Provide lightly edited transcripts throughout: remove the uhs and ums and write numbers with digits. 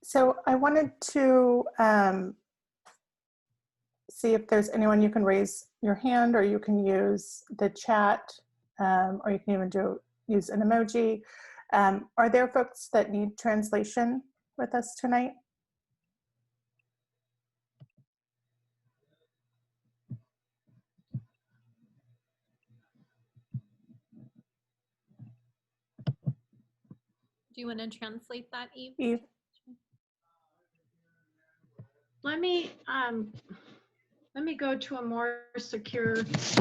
So I wanted to see if there's anyone you can raise your hand, or you can use the chat, or you can even use an emoji. Are there folks that need translation with us tonight? Do you want to translate that, Eve? Eve? Let me go to a more secure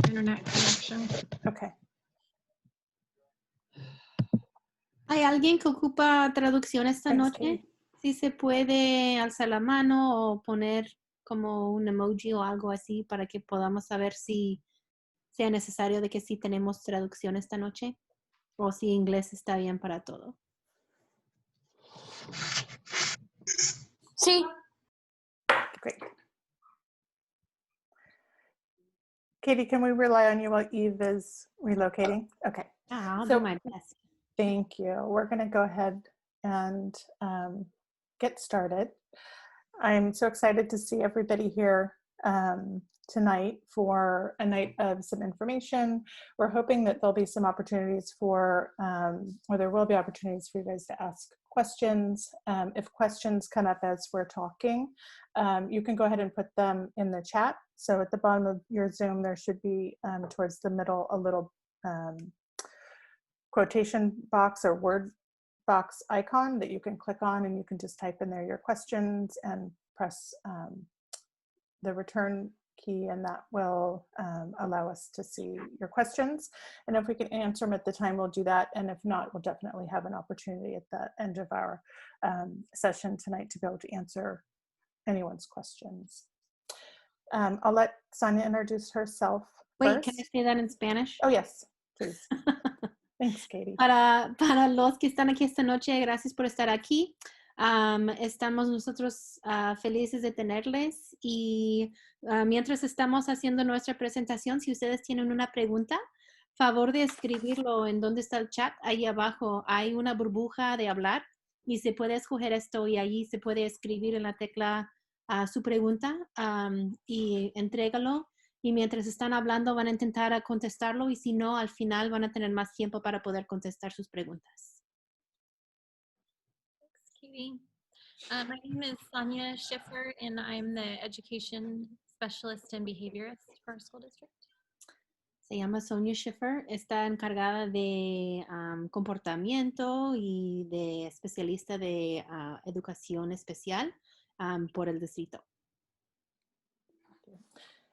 internet connection. Okay. ¿Hay alguien que ocupa traducción esta Thanks, noche? Katie. Si se puede alzar la mano o poner como un emoji o algo así para que podamos saber si sea necesario de que sí tenemos traducción esta noche o si inglés está bien para todo. Sí. Great. Katie, can we rely on you while Eve is relocating? Okay. I'll So- do my best. Thank you. We're going to go ahead and get started. I'm so excited to see everybody here tonight for a night of some information. We're hoping that there'll be some opportunities for, or there will be opportunities for you guys to ask questions. If questions come up as we're talking, you can go ahead and put them in the chat. So at the bottom of your Zoom, there should be towards the middle a little quotation box or word box icon that you can click on, and you can just type in there your questions and press the return key, and that will allow us to see your questions. And if we can answer them at the time, we'll do that. And if not, we'll definitely have an opportunity at the end of our session tonight to be able to answer anyone's questions. I'll let Sonia introduce herself Wait, first. can I say that in Spanish? Oh, yes, please. Thanks, Katie. Para los que están aquí esta noche, gracias por estar aquí. Estamos nosotros felices de tenerles y mientras estamos haciendo nuestra presentación, si ustedes tienen una pregunta, favor de escribirlo en donde está el chat. Ahí abajo hay una burbuja de hablar y se puede escoger esto y allí se puede escribir en la tecla su pregunta y entrégalo. Y mientras están hablando van a intentar contestarlo y si no, al final van a tener más tiempo para poder contestar sus preguntas. Thanks, Katie. My name is Sonia Schiffer, and I'm the Education Specialist and Behaviorist for our school district. Se llama Sonia Schiffer, está encargada de comportamiento y de especialista de educación especial por el distrito.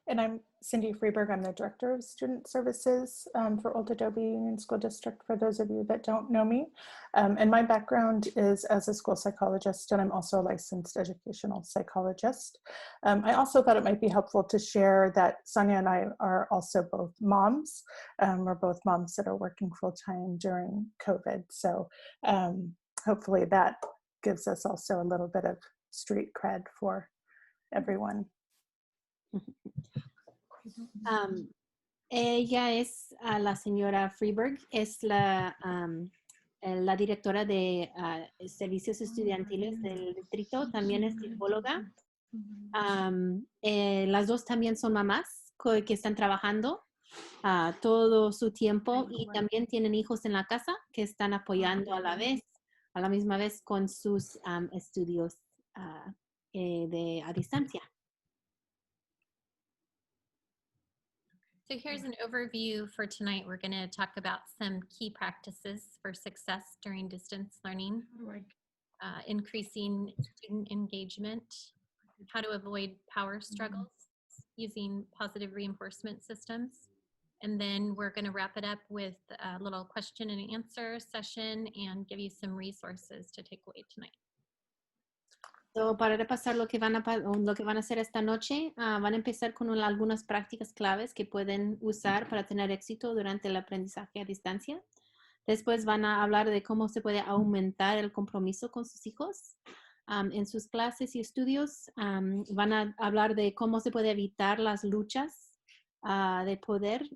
And I'm Cindy Freeberg. I'm the Director of Student Services for Old Adobe Union School District, for those of you that don't know me. And my background is as a school psychologist, and I'm also a licensed educational psychologist. I also thought it might be helpful to share that Sonia and I are also both moms. We're both moms that are working full-time during COVID. So hopefully that gives us also a little bit of street cred for everyone. Ella es la señora Freeberg, es la directora de servicios estudiantiles del distrito, también es psicóloga. Las dos también son mamás que están trabajando todo su tiempo y también tienen hijos en la casa que están apoyando a la misma vez con sus estudios a distancia. So here's an overview for tonight. We're going to talk about some key practices for success during distance learning, increasing student engagement, how to avoid power struggles using positive reinforcement systems. And then we're going to wrap it up with a little question and answer session and give you some resources to take away tonight. So, para repasar lo que van a hacer esta noche, van a empezar con algunas prácticas claves que pueden usar para tener éxito durante el aprendizaje a distancia. Después van a hablar de cómo se puede aumentar el compromiso con sus hijos en sus clases y estudios. Van a hablar de cómo se puede evitar las luchas de poder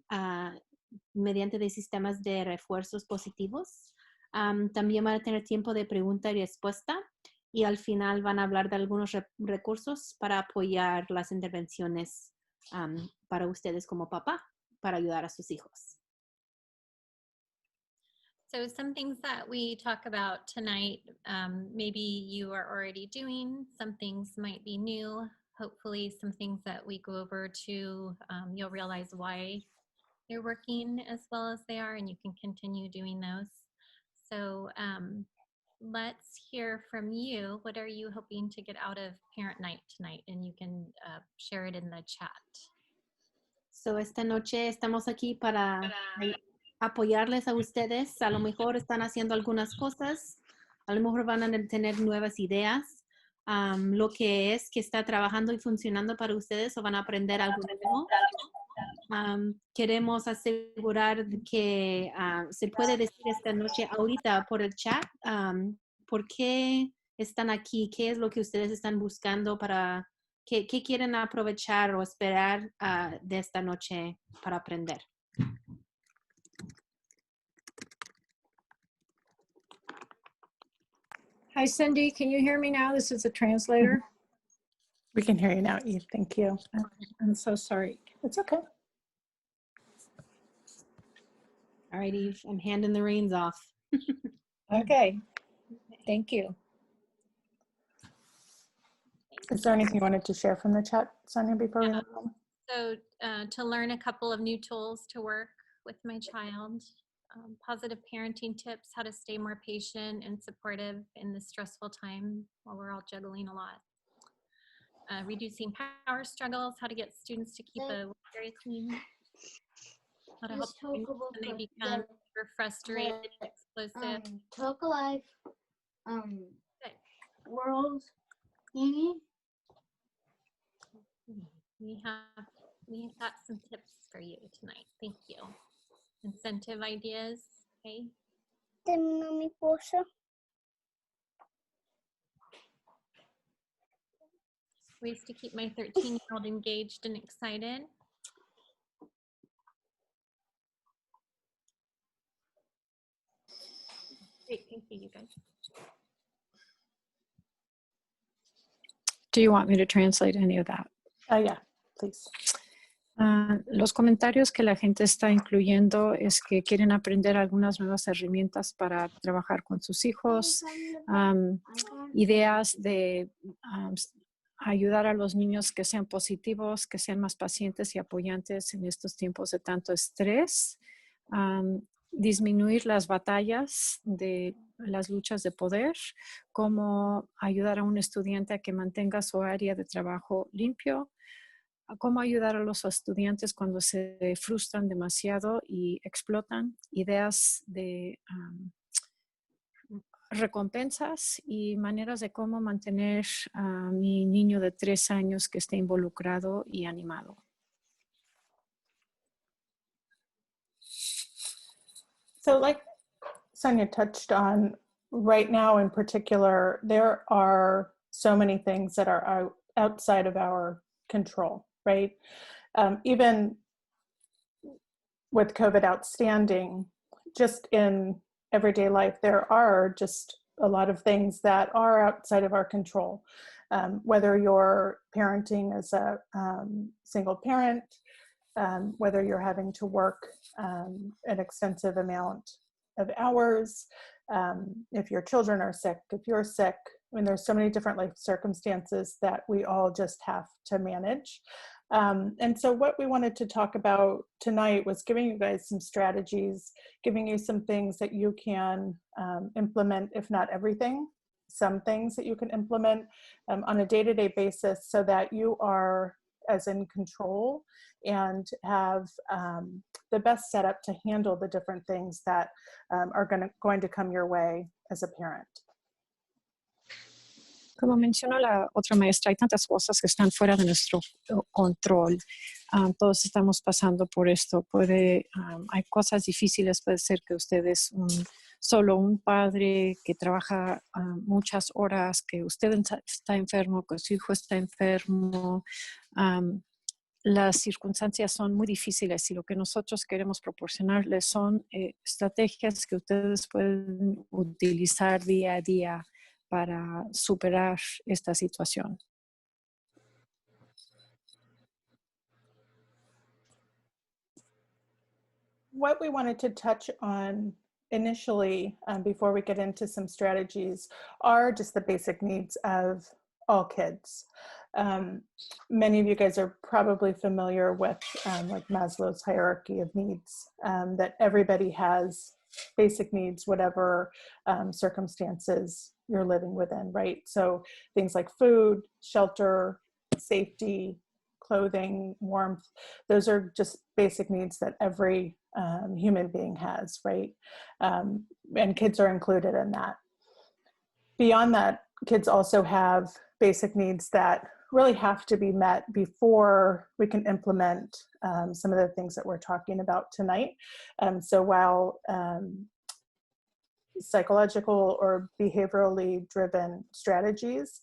mediante de sistemas de refuerzos positivos. También van a tener tiempo de pregunta y respuesta. y al final van a hablar de algunos recursos para apoyar las intervenciones para ustedes como papá, para ayudar a sus hijos. So some things that we talk about tonight, maybe you are already doing, some things might be new. Hopefully some things that we go over to, you'll realize why they're working as well as they are, and you can continue doing those. So let's hear from you. What are you hoping to get out of Parent Night tonight? And you can share it in the chat. So esta noche estamos aquí para apoyarles a ustedes. A lo mejor están haciendo algunas cosas, a lo mejor van a tener nuevas ideas, lo que es que está trabajando y funcionando para ustedes o van a aprender algo nuevo. Queremos asegurar que se puede decir esta noche ahorita por el chat por qué están aquí, qué es lo que ustedes están buscando para, qué quieren aprovechar o esperar de esta noche para aprender. Hi, Cindy. Can you hear me now? This is a translator. We can hear you now, Eve. Thank you. I'm so sorry. It's okay. All right, Eve, I'm handing the reins off. Okay. Thank you. Is there anything you wanted to share from the chat, Sonia, before we move on? So to learn a couple of new tools to work with my child, positive parenting tips, how to stay more patient and supportive in this stressful time while we're all juggling a lot. Reducing power struggles, how to get students to keep a area clean. How to help students when they become super frustrated and explosive. Talk Alive World thingy. We've got some tips for you tonight. Thank you. Incentive ideas, okay? Terminó mi cosa. Ways to keep my 13-year-old engaged and excited. Great, thank you guys. Do you want me to translate any of that? Yeah, please. Los comentarios que la gente está incluyendo es que quieren aprender algunas nuevas herramientas para trabajar con sus hijos, ideas de ayudar a los niños que sean positivos, que sean más pacientes y apoyantes en estos tiempos de tanto estrés, disminuir las batallas de las luchas de poder, cómo ayudar a un estudiante a que mantenga su área de trabajo limpio, cómo ayudar a los estudiantes cuando se frustran demasiado y explotan, ideas de recompensas y maneras de cómo mantener a mi niño de 3 años que esté involucrado y animado. So like Sonia touched on, right now in particular, there are so many things that are outside of our control, right? Even with COVID outstanding, just in everyday life, there are just a lot of things that are outside of our control. Whether you're parenting as a single parent, whether you're having to work an extensive amount of hours, if your children are sick, if you're sick, I mean, there's so many different life circumstances that we all just have to manage. And so what we wanted to talk about tonight was giving you guys some strategies, giving you some things that you can implement, if not everything, some things that you can implement on a day-to-day basis so that you are as in control and have the best setup to handle the different things that are going to come your way as a parent. Como mencionó la otra maestra, hay tantas cosas que están fuera de nuestro control. Todos estamos pasando por esto. Hay cosas difíciles, puede ser que ustedes solo un padre que trabaja muchas horas, que usted está enfermo, que su hijo está enfermo. Las circunstancias son muy difíciles y lo que nosotros queremos proporcionarles son estrategias que ustedes pueden utilizar día a día para superar esta situación. What we wanted to touch on initially, before we get into some strategies, are just the basic needs of all kids. Many of you guys are probably familiar with like Maslow's hierarchy of needs, that everybody has basic needs, whatever circumstances you're living within, right? So things like food, shelter, safety, clothing, warmth, those are just basic needs that every human being has, right? And kids are included in that. Beyond that, kids also have basic needs that really have to be met before we can implement some of the things that we're talking about tonight. So while psychological or behaviorally driven strategies,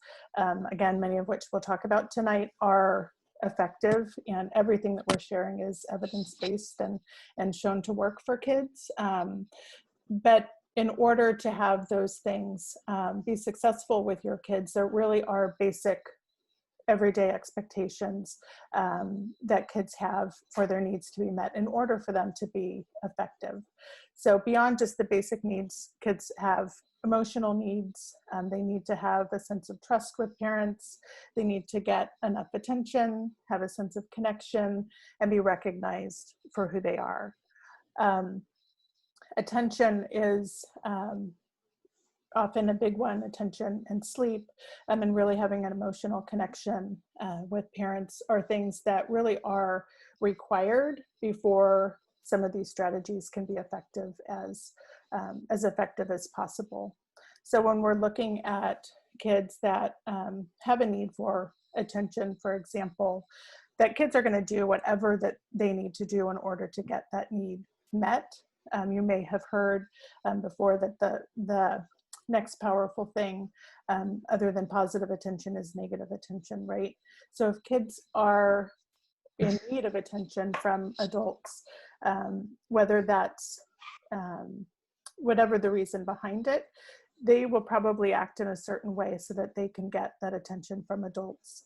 again, many of which we'll talk about tonight, are effective, and everything that we're sharing is evidence-based and shown to work for kids. But in order to have those things be successful with your kids, there really are basic everyday expectations that kids have for their needs to be met in order for them to be effective. So beyond just the basic needs, kids have emotional needs. They need to have a sense of trust with parents. They need to get enough attention, have a sense of connection, and be recognized for who they are. Attention is often a big one, attention and sleep, and really having an emotional connection with parents are things that really are required before some of these strategies can be effective as effective as possible. So when we're looking at kids that have a need for attention, for example, that kids are going to do whatever that they need to do in order to get that need met. You may have heard before that the next powerful thing other than positive attention is negative attention, right? So if kids are in need of attention from adults, whether that's whatever the reason behind it, they will probably act in a certain way so that they can get that attention from adults,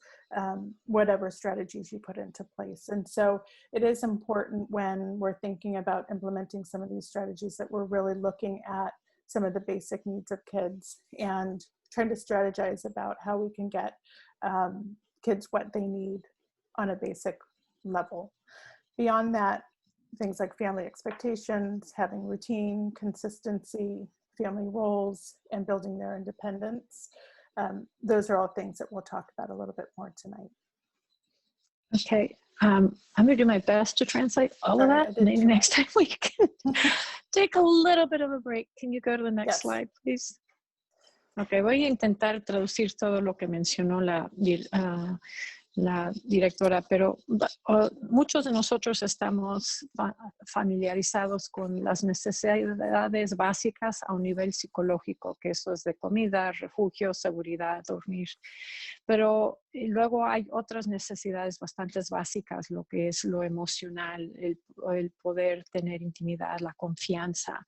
whatever strategies you put into place. And so it is important when we're thinking about implementing some of these strategies that we're really looking at some of the basic needs of kids and trying to strategize about how we can get kids what they need on a basic level. Beyond that, things like family expectations, having routine, consistency, family roles, and building their independence. Those are all things that we'll talk about a little bit more tonight. Okay, I'm going to do my best to translate all of that. Maybe next time we can take a little bit of a break. Can you go to the next slide, please? Okay, voy a intentar traducir todo lo que mencionó la directora, pero muchos de nosotros estamos familiarizados con las necesidades básicas a un nivel psicológico, que eso es de comida, refugio, seguridad, dormir. Pero luego hay otras necesidades bastante básicas, lo que es lo emocional, el poder tener intimidad, la confianza,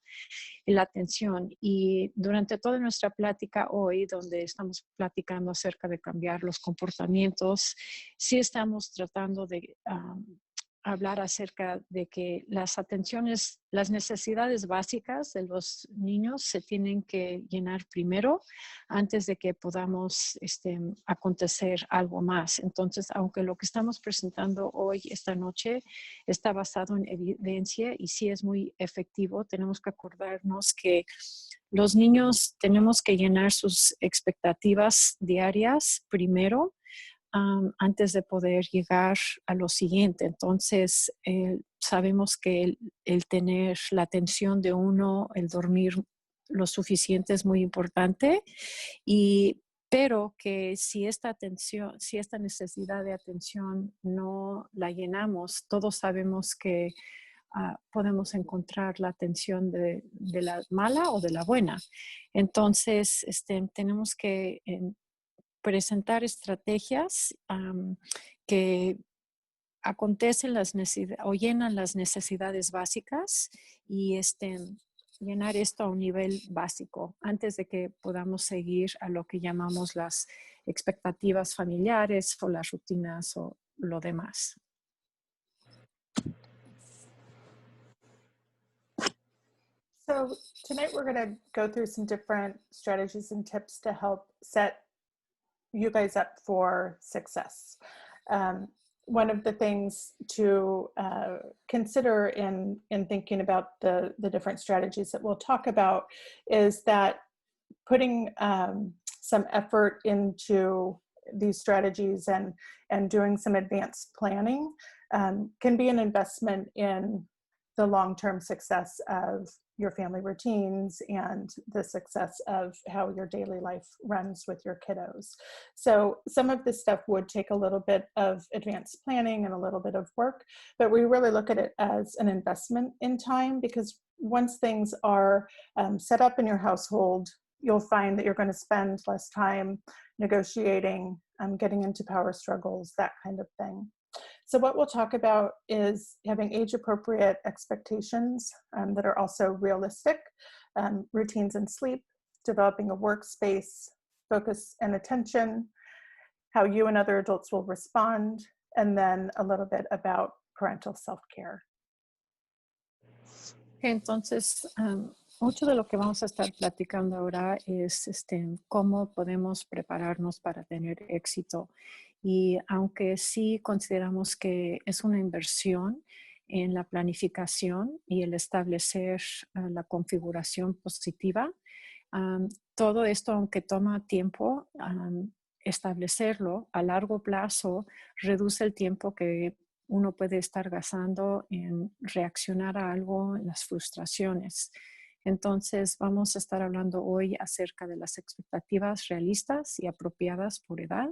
la atención. Y durante toda nuestra plática hoy, donde estamos platicando acerca de cambiar los comportamientos, sí estamos tratando de hablar acerca de que las necesidades básicas de los niños se tienen que llenar primero antes de que podamos acontecer algo más. Entonces, aunque lo que estamos presentando hoy, esta noche, está basado en evidencia y sí es muy efectivo, tenemos que acordarnos que los niños tenemos que llenar sus expectativas diarias primero, antes de poder llegar a lo siguiente. Entonces, sabemos que el tener la atención de uno, el dormir lo suficiente es muy importante, pero que si esta necesidad de atención no la llenamos, todos sabemos que podemos encontrar la atención de la mala o de la buena. Entonces, tenemos que presentar estrategias que acontecen o llenan las necesidades básicas y llenar esto a un nivel básico antes de que podamos seguir a lo que llamamos las expectativas familiares o las rutinas o lo demás. So tonight we're going to go through some different strategies and tips to help set you guys up for success. One of the things to consider in thinking about the different strategies that we'll talk about is that putting some effort into these strategies and doing some advanced planning can be an investment in the long-term success of your family routines and the success of how your daily life runs with your kiddos. So some of this stuff would take a little bit of advanced planning and a little bit of work, but we really look at it as an investment in time, because once things are set up in your household, you'll find that you're going to spend less time negotiating, getting into power struggles, that kind of thing. So what we'll talk about is having age-appropriate expectations that are also realistic, routines and sleep, developing a workspace, focus and attention, how you and other adults will respond, and then a little bit about parental self-care. Entonces, mucho de lo que vamos a estar platicando ahora es cómo podemos prepararnos para tener éxito. Y aunque sí consideramos que es una inversión en la planificación y el establecer la configuración positiva, todo esto, aunque toma tiempo, establecerlo a largo plazo reduce el tiempo que uno puede estar gastando en reaccionar a algo, en las frustraciones. Entonces, vamos a estar hablando hoy acerca de las expectativas realistas y apropiadas por edad,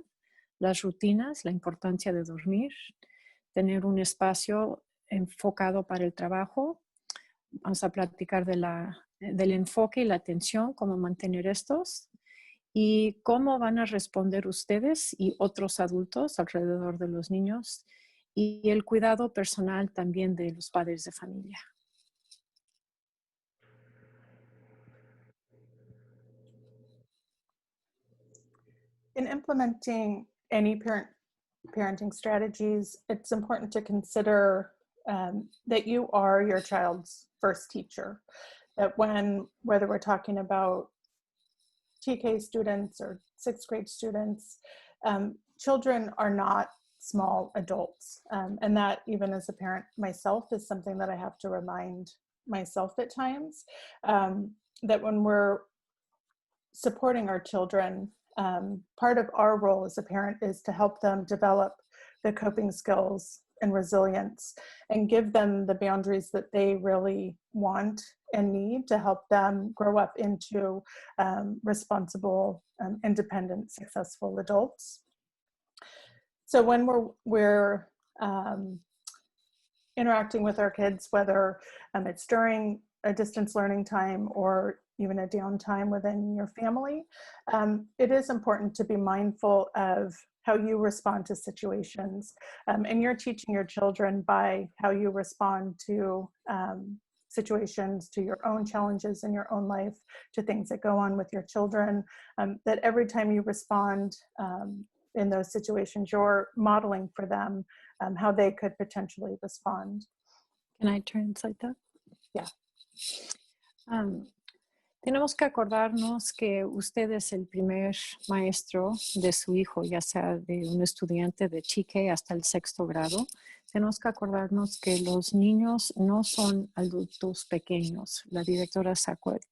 las rutinas, la importancia de dormir, tener un espacio enfocado para el trabajo. Vamos a platicar del enfoque y la atención, cómo mantener estos y cómo van a responder ustedes y otros adultos alrededor de los niños y el cuidado personal también de los padres de familia. In implementing any parenting strategies, it's important to consider that you are your child's first teacher. That whether we're talking about TK students or sixth grade students, children are not small adults. And that, even as a parent myself, is something that I have to remind myself at times, that when we're supporting our children, part of our role as a parent is to help them develop the coping skills and resilience and give them the boundaries that they really want and need to help them grow up into responsible, independent, successful adults. So when we're interacting with our kids, whether it's during a distance learning time or even a downtime within your family, it is important to be mindful of how you respond to situations. And you're teaching your children by how you respond to situations, to your own challenges in your own life, to things that go on with your children, that every time you respond in those situations, you're modeling for them how they could potentially respond. Can I translate that? Yeah. Tenemos que acordarnos que usted es el primer maestro de su hijo, ya sea de un estudiante de TK hasta el sexto grado. Tenemos que acordarnos que los niños no son adultos pequeños. La directora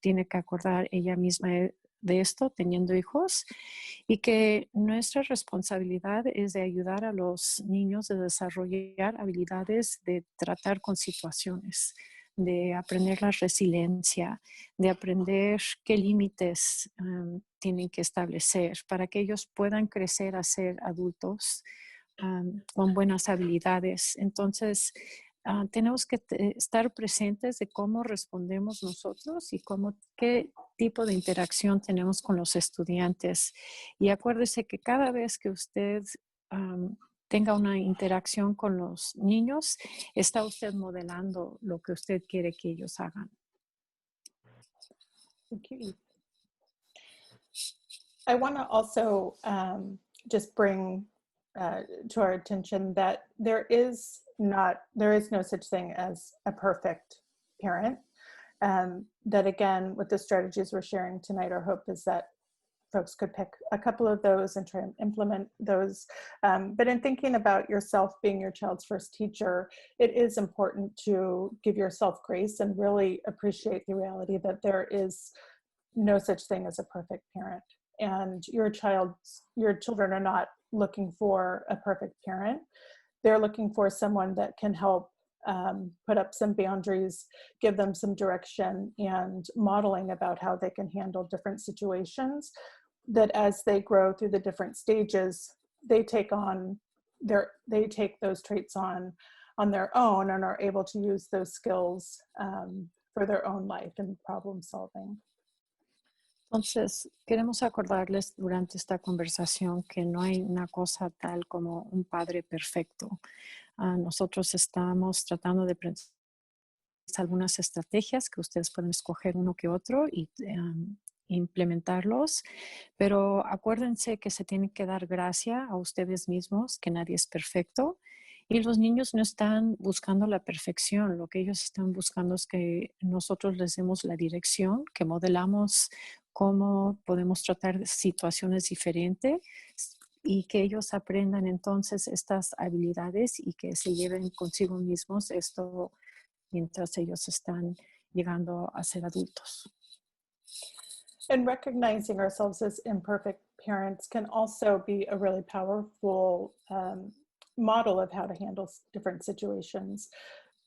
tiene que acordar ella misma de esto, teniendo hijos, y que nuestra responsabilidad es de ayudar a los niños a desarrollar habilidades de tratar con situaciones, de aprender la resiliencia, de aprender qué límites tienen que establecer para que ellos puedan crecer a ser adultos con buenas habilidades. Entonces, tenemos que estar presentes de cómo respondemos nosotros y qué tipo de interacción tenemos con los estudiantes. Y acuérdese que cada vez que usted tenga una interacción con los niños, está usted modelando lo que usted quiere que ellos hagan. Thank you, Eve. I want to also just bring to our attention that there is no such thing as a perfect parent. That again, with the strategies we're sharing tonight, our hope is that folks could pick a couple of those and try and implement those. But in thinking about yourself being your child's first teacher, it is important to give yourself grace and really appreciate the reality that there is no such thing as a perfect parent. And your children are not looking for a perfect parent. They're looking for someone that can help put up some boundaries, give them some direction, and modeling about how they can handle different situations, that as they grow through the different stages, they take those traits on their own and are able to use those skills for their own life and problem solving. Entonces, queremos acordarles durante esta conversación que no hay una cosa tal como un padre perfecto. Nosotros estamos tratando de aprender algunas estrategias que ustedes pueden escoger uno que otro y implementarlos, pero acuérdense que se tiene que dar gracia a ustedes mismos, que nadie es perfecto. Y los niños no están buscando la perfección, lo que ellos están buscando es que nosotros les demos la dirección, que modelamos cómo podemos tratar situaciones diferentes y que ellos aprendan entonces estas habilidades y que se lleven consigo mismos esto mientras ellos están llegando a ser adultos. And recognizing ourselves as imperfect parents can also be a really powerful model of how to handle different situations.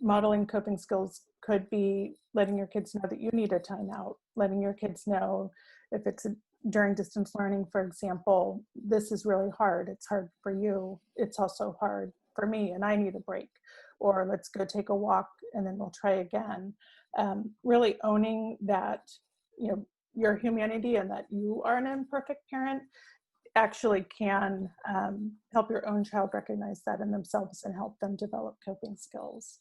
Modeling coping skills could be letting your kids know that you need a timeout, letting your kids know if it's during distance learning, for example, this is really hard. It's hard for you. It's also hard for me and I need a break. Or let's go take a walk and then we'll try again. Really owning that, your humanity and that you are an imperfect parent actually can help your own child recognize that in themselves and help them develop coping skills.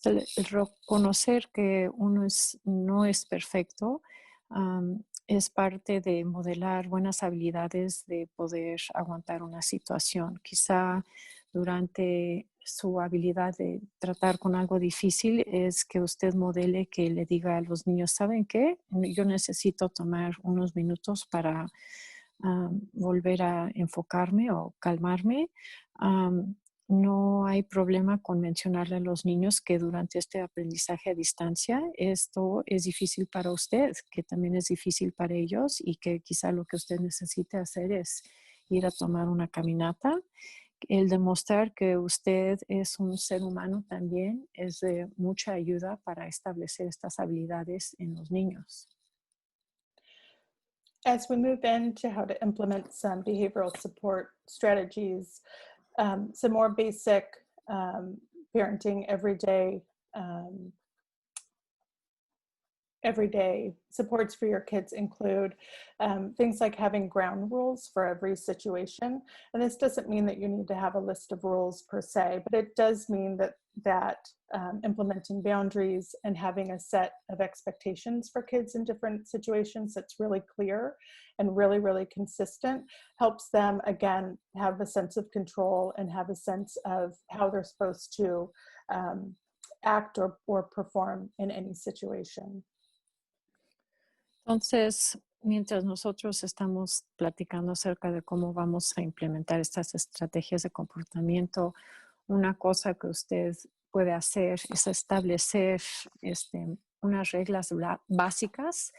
El reconocer que uno no es perfecto es parte de modelar buenas habilidades de poder aguantar una situación. Quizá durante su habilidad de tratar con algo difícil es que usted modele que le diga a los niños, ¿saben qué? Yo necesito tomar unos minutos para volver a enfocarme o calmarme. No hay problema con mencionarle a los niños que durante este aprendizaje a distancia esto es difícil para usted, que también es difícil para ellos y que quizá lo que usted necesite hacer es ir a tomar una caminata. El demostrar que usted es un ser humano también es de mucha ayuda para establecer estas habilidades en los niños. As we move into how to implement some behavioral support strategies, some more basic parenting everyday supports for your kids include things like having ground rules for every situation. And this doesn't mean that you need to have a list of rules per se, but it does mean that implementing boundaries and having a set of expectations for kids in different situations that's really clear and really, really consistent helps them, again, have a sense of control and have a sense of how they're supposed to act or perform in any situation. Entonces, mientras nosotros estamos platicando acerca de cómo vamos a implementar estas estrategias de comportamiento, una cosa que usted puede hacer es establecer unas reglas básicas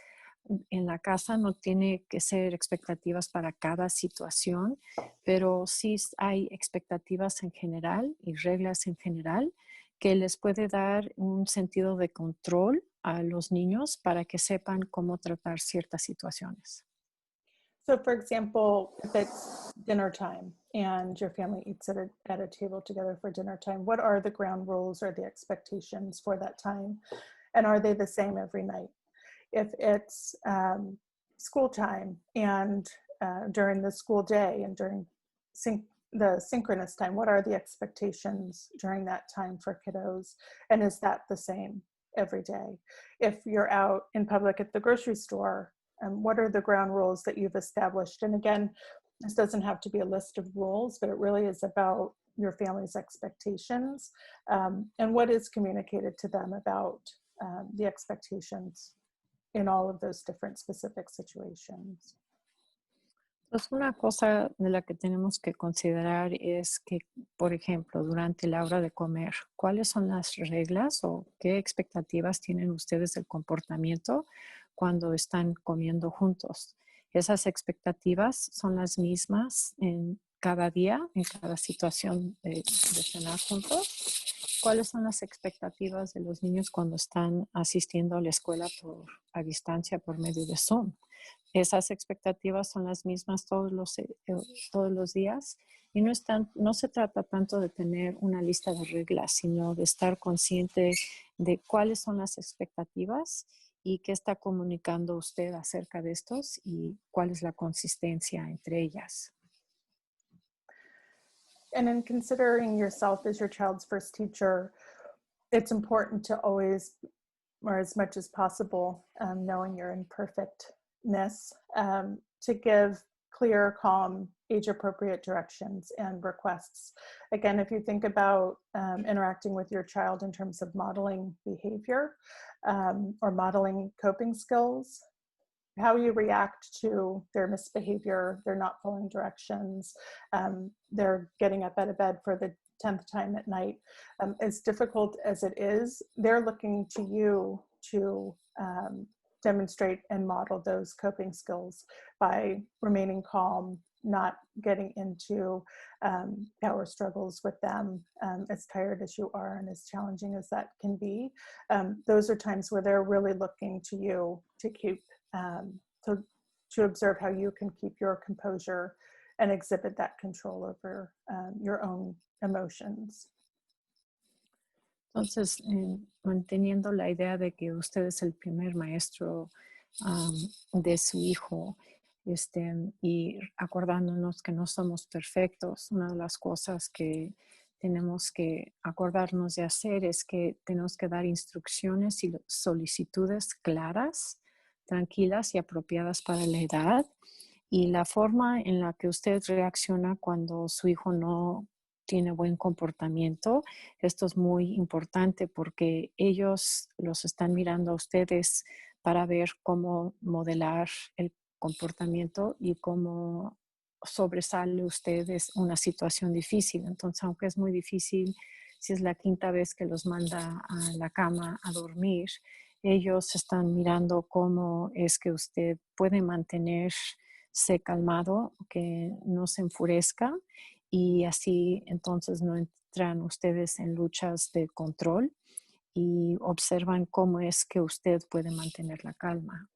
en la casa. No tiene que ser expectativas para cada situación, pero sí hay expectativas en general y reglas en general que les puede dar un sentido de control a los niños para que sepan cómo tratar ciertas situaciones. So for example, if it's dinner time and your family eats at a table together for dinner time, what are the ground rules or the expectations for that time? And are they the same every night? If it's school time and during the school day and during the synchronous time, what are the expectations during that time for kiddos? And is that the same? every day? If you're out in public at the grocery store, what are the ground rules that you've established? And again, this doesn't have to be a list of rules, but it really is about your family's expectations and what is communicated to them about the expectations in all of those different specific situations. Pues una cosa de la que tenemos que considerar es que, por ejemplo, durante la hora de comer, ¿cuáles son las reglas o qué expectativas tienen ustedes del comportamiento cuando están comiendo juntos? Esas expectativas son las mismas en cada día, en cada situación de cenar juntos. ¿Cuáles son las expectativas de los niños cuando están asistiendo a la escuela a distancia por medio de Zoom? Esas expectativas son las mismas todos los días y no se trata tanto de tener una lista de reglas, sino de estar consciente de cuáles son las expectativas y qué está comunicando usted acerca de estos y cuál es la consistencia entre ellas. And in considering yourself as your child's first teacher, it's important to always, or as much as possible, knowing your imperfectness, to give clear, calm, age-appropriate directions and requests. Again, if you think about interacting with your child in terms of modeling behavior or modeling coping skills, how you react to their misbehavior, they're not following directions, they're getting up out of bed for the 10th time at night. As difficult as it is, they're looking to you to demonstrate and model those coping skills by remaining calm, not getting into power struggles with them, as tired as you are and as challenging as that can be. Those are times where they're really looking to you to keep, to observe how you can keep your composure and exhibit that control over your own emotions. Entonces, manteniendo la idea de que usted es el primer maestro de su hijo, y acordándonos que no somos perfectos, una de las cosas que tenemos que acordarnos de hacer es que tenemos que dar instrucciones y solicitudes claras, tranquilas y apropiadas para la edad. Y la forma en la que usted reacciona cuando su hijo no tiene buen comportamiento, esto es muy importante porque ellos los están mirando a ustedes para ver cómo modelar el comportamiento y cómo sobresale ustedes una situación difícil. Entonces, aunque es muy difícil, si es la quinta vez que los manda a la cama a dormir, ellos están mirando cómo es que usted puede mantenerse calmado, que no se enfurezca y así entonces no entran ustedes en luchas de control y observan cómo es que usted puede mantener la calma.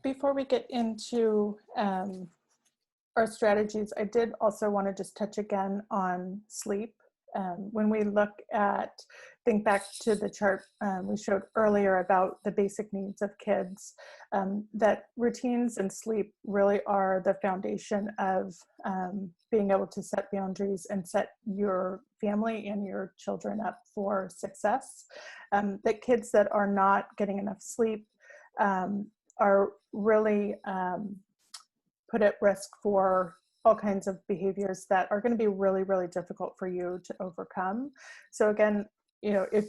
Before we get into our strategies, I did also want to just touch again on sleep. When we think back to the chart we showed earlier about the basic needs of kids, that routines and sleep really are the foundation of being able to set boundaries and set your family and your children up for success. That kids that are not getting enough sleep are really put at risk for all kinds of behaviors that are going to be really, really difficult for you to overcome. So again, if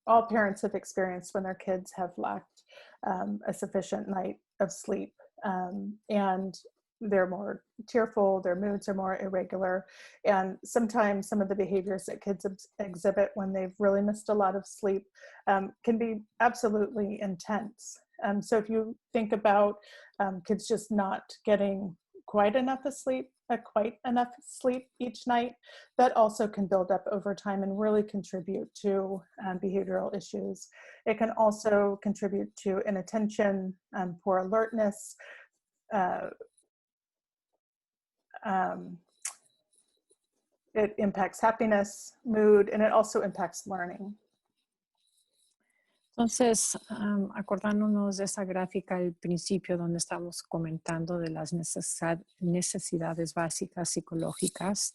all parents have experienced when their kids have lacked a sufficient night of sleep, and they're more tearful, their moods are more irregular, and sometimes some of the behaviors that kids exhibit when they've really missed a lot of sleep can be absolutely intense. So if you think about kids just not getting quite enough sleep each night, that also can build up over time and really contribute to behavioral issues. It can also contribute to inattention, poor alertness, it impacts happiness, mood, and it also impacts learning. Entonces, acordándonos de esa gráfica al principio donde estamos comentando de las necesidades básicas psicológicas,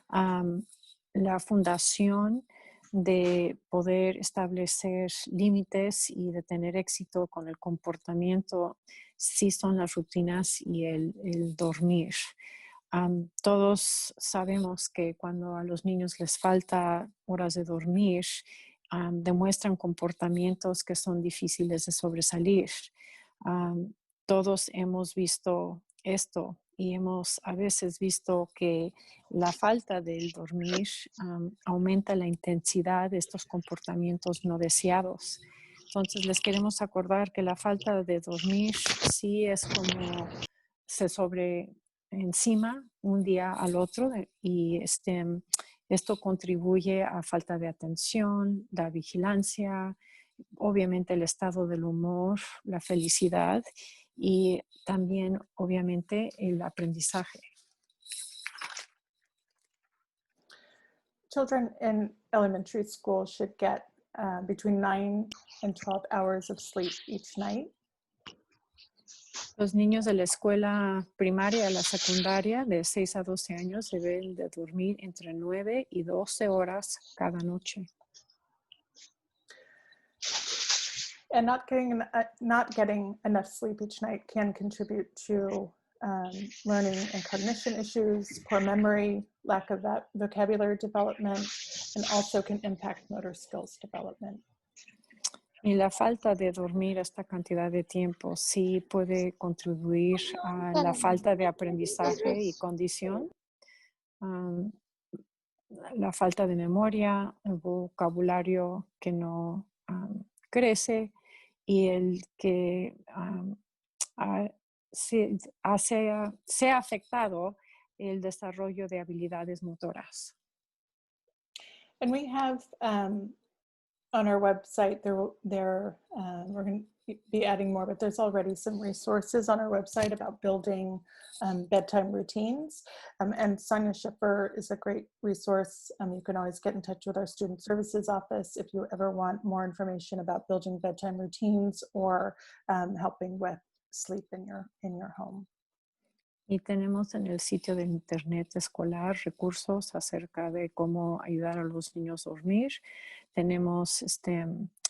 La fundación de poder establecer límites y de tener éxito con el comportamiento sí son las rutinas y el dormir. Todos sabemos que cuando a los niños les falta horas de dormir, demuestran comportamientos que son difíciles de sobresalir. Todos hemos visto esto y hemos a veces visto que la falta del dormir aumenta la intensidad de estos comportamientos no deseados. Entonces les queremos acordar que la falta de dormir sí es como se sobre encima un día al otro y esto contribuye a falta de atención, la vigilancia, obviamente el estado del humor, la felicidad y también obviamente el aprendizaje. Children in elementary school should get between 9 and 12 hours of sleep each night. Los niños de la escuela primaria a la secundaria de 6 a 12 años deben de dormir entre 9 y 12 horas cada noche. And not getting enough sleep each night can contribute to learning and cognition issues, poor memory, lack of that vocabulary development, and also can impact motor skills development. Y la falta de dormir esta cantidad de tiempo sí puede contribuir a la falta de aprendizaje y condición, la falta de memoria, el vocabulario que no crece y el que sea afectado el desarrollo de habilidades motoras. And we have on our website, we're going to be adding more, but there's already some resources on our website about building bedtime routines. And Sonia Schiffer is a great resource. You can always get in touch with our Student Services Office if you ever want more information about building bedtime routines or helping with sleep in your home. Y tenemos en el sitio de internet escolar recursos acerca de cómo ayudar a los niños a dormir. Tenemos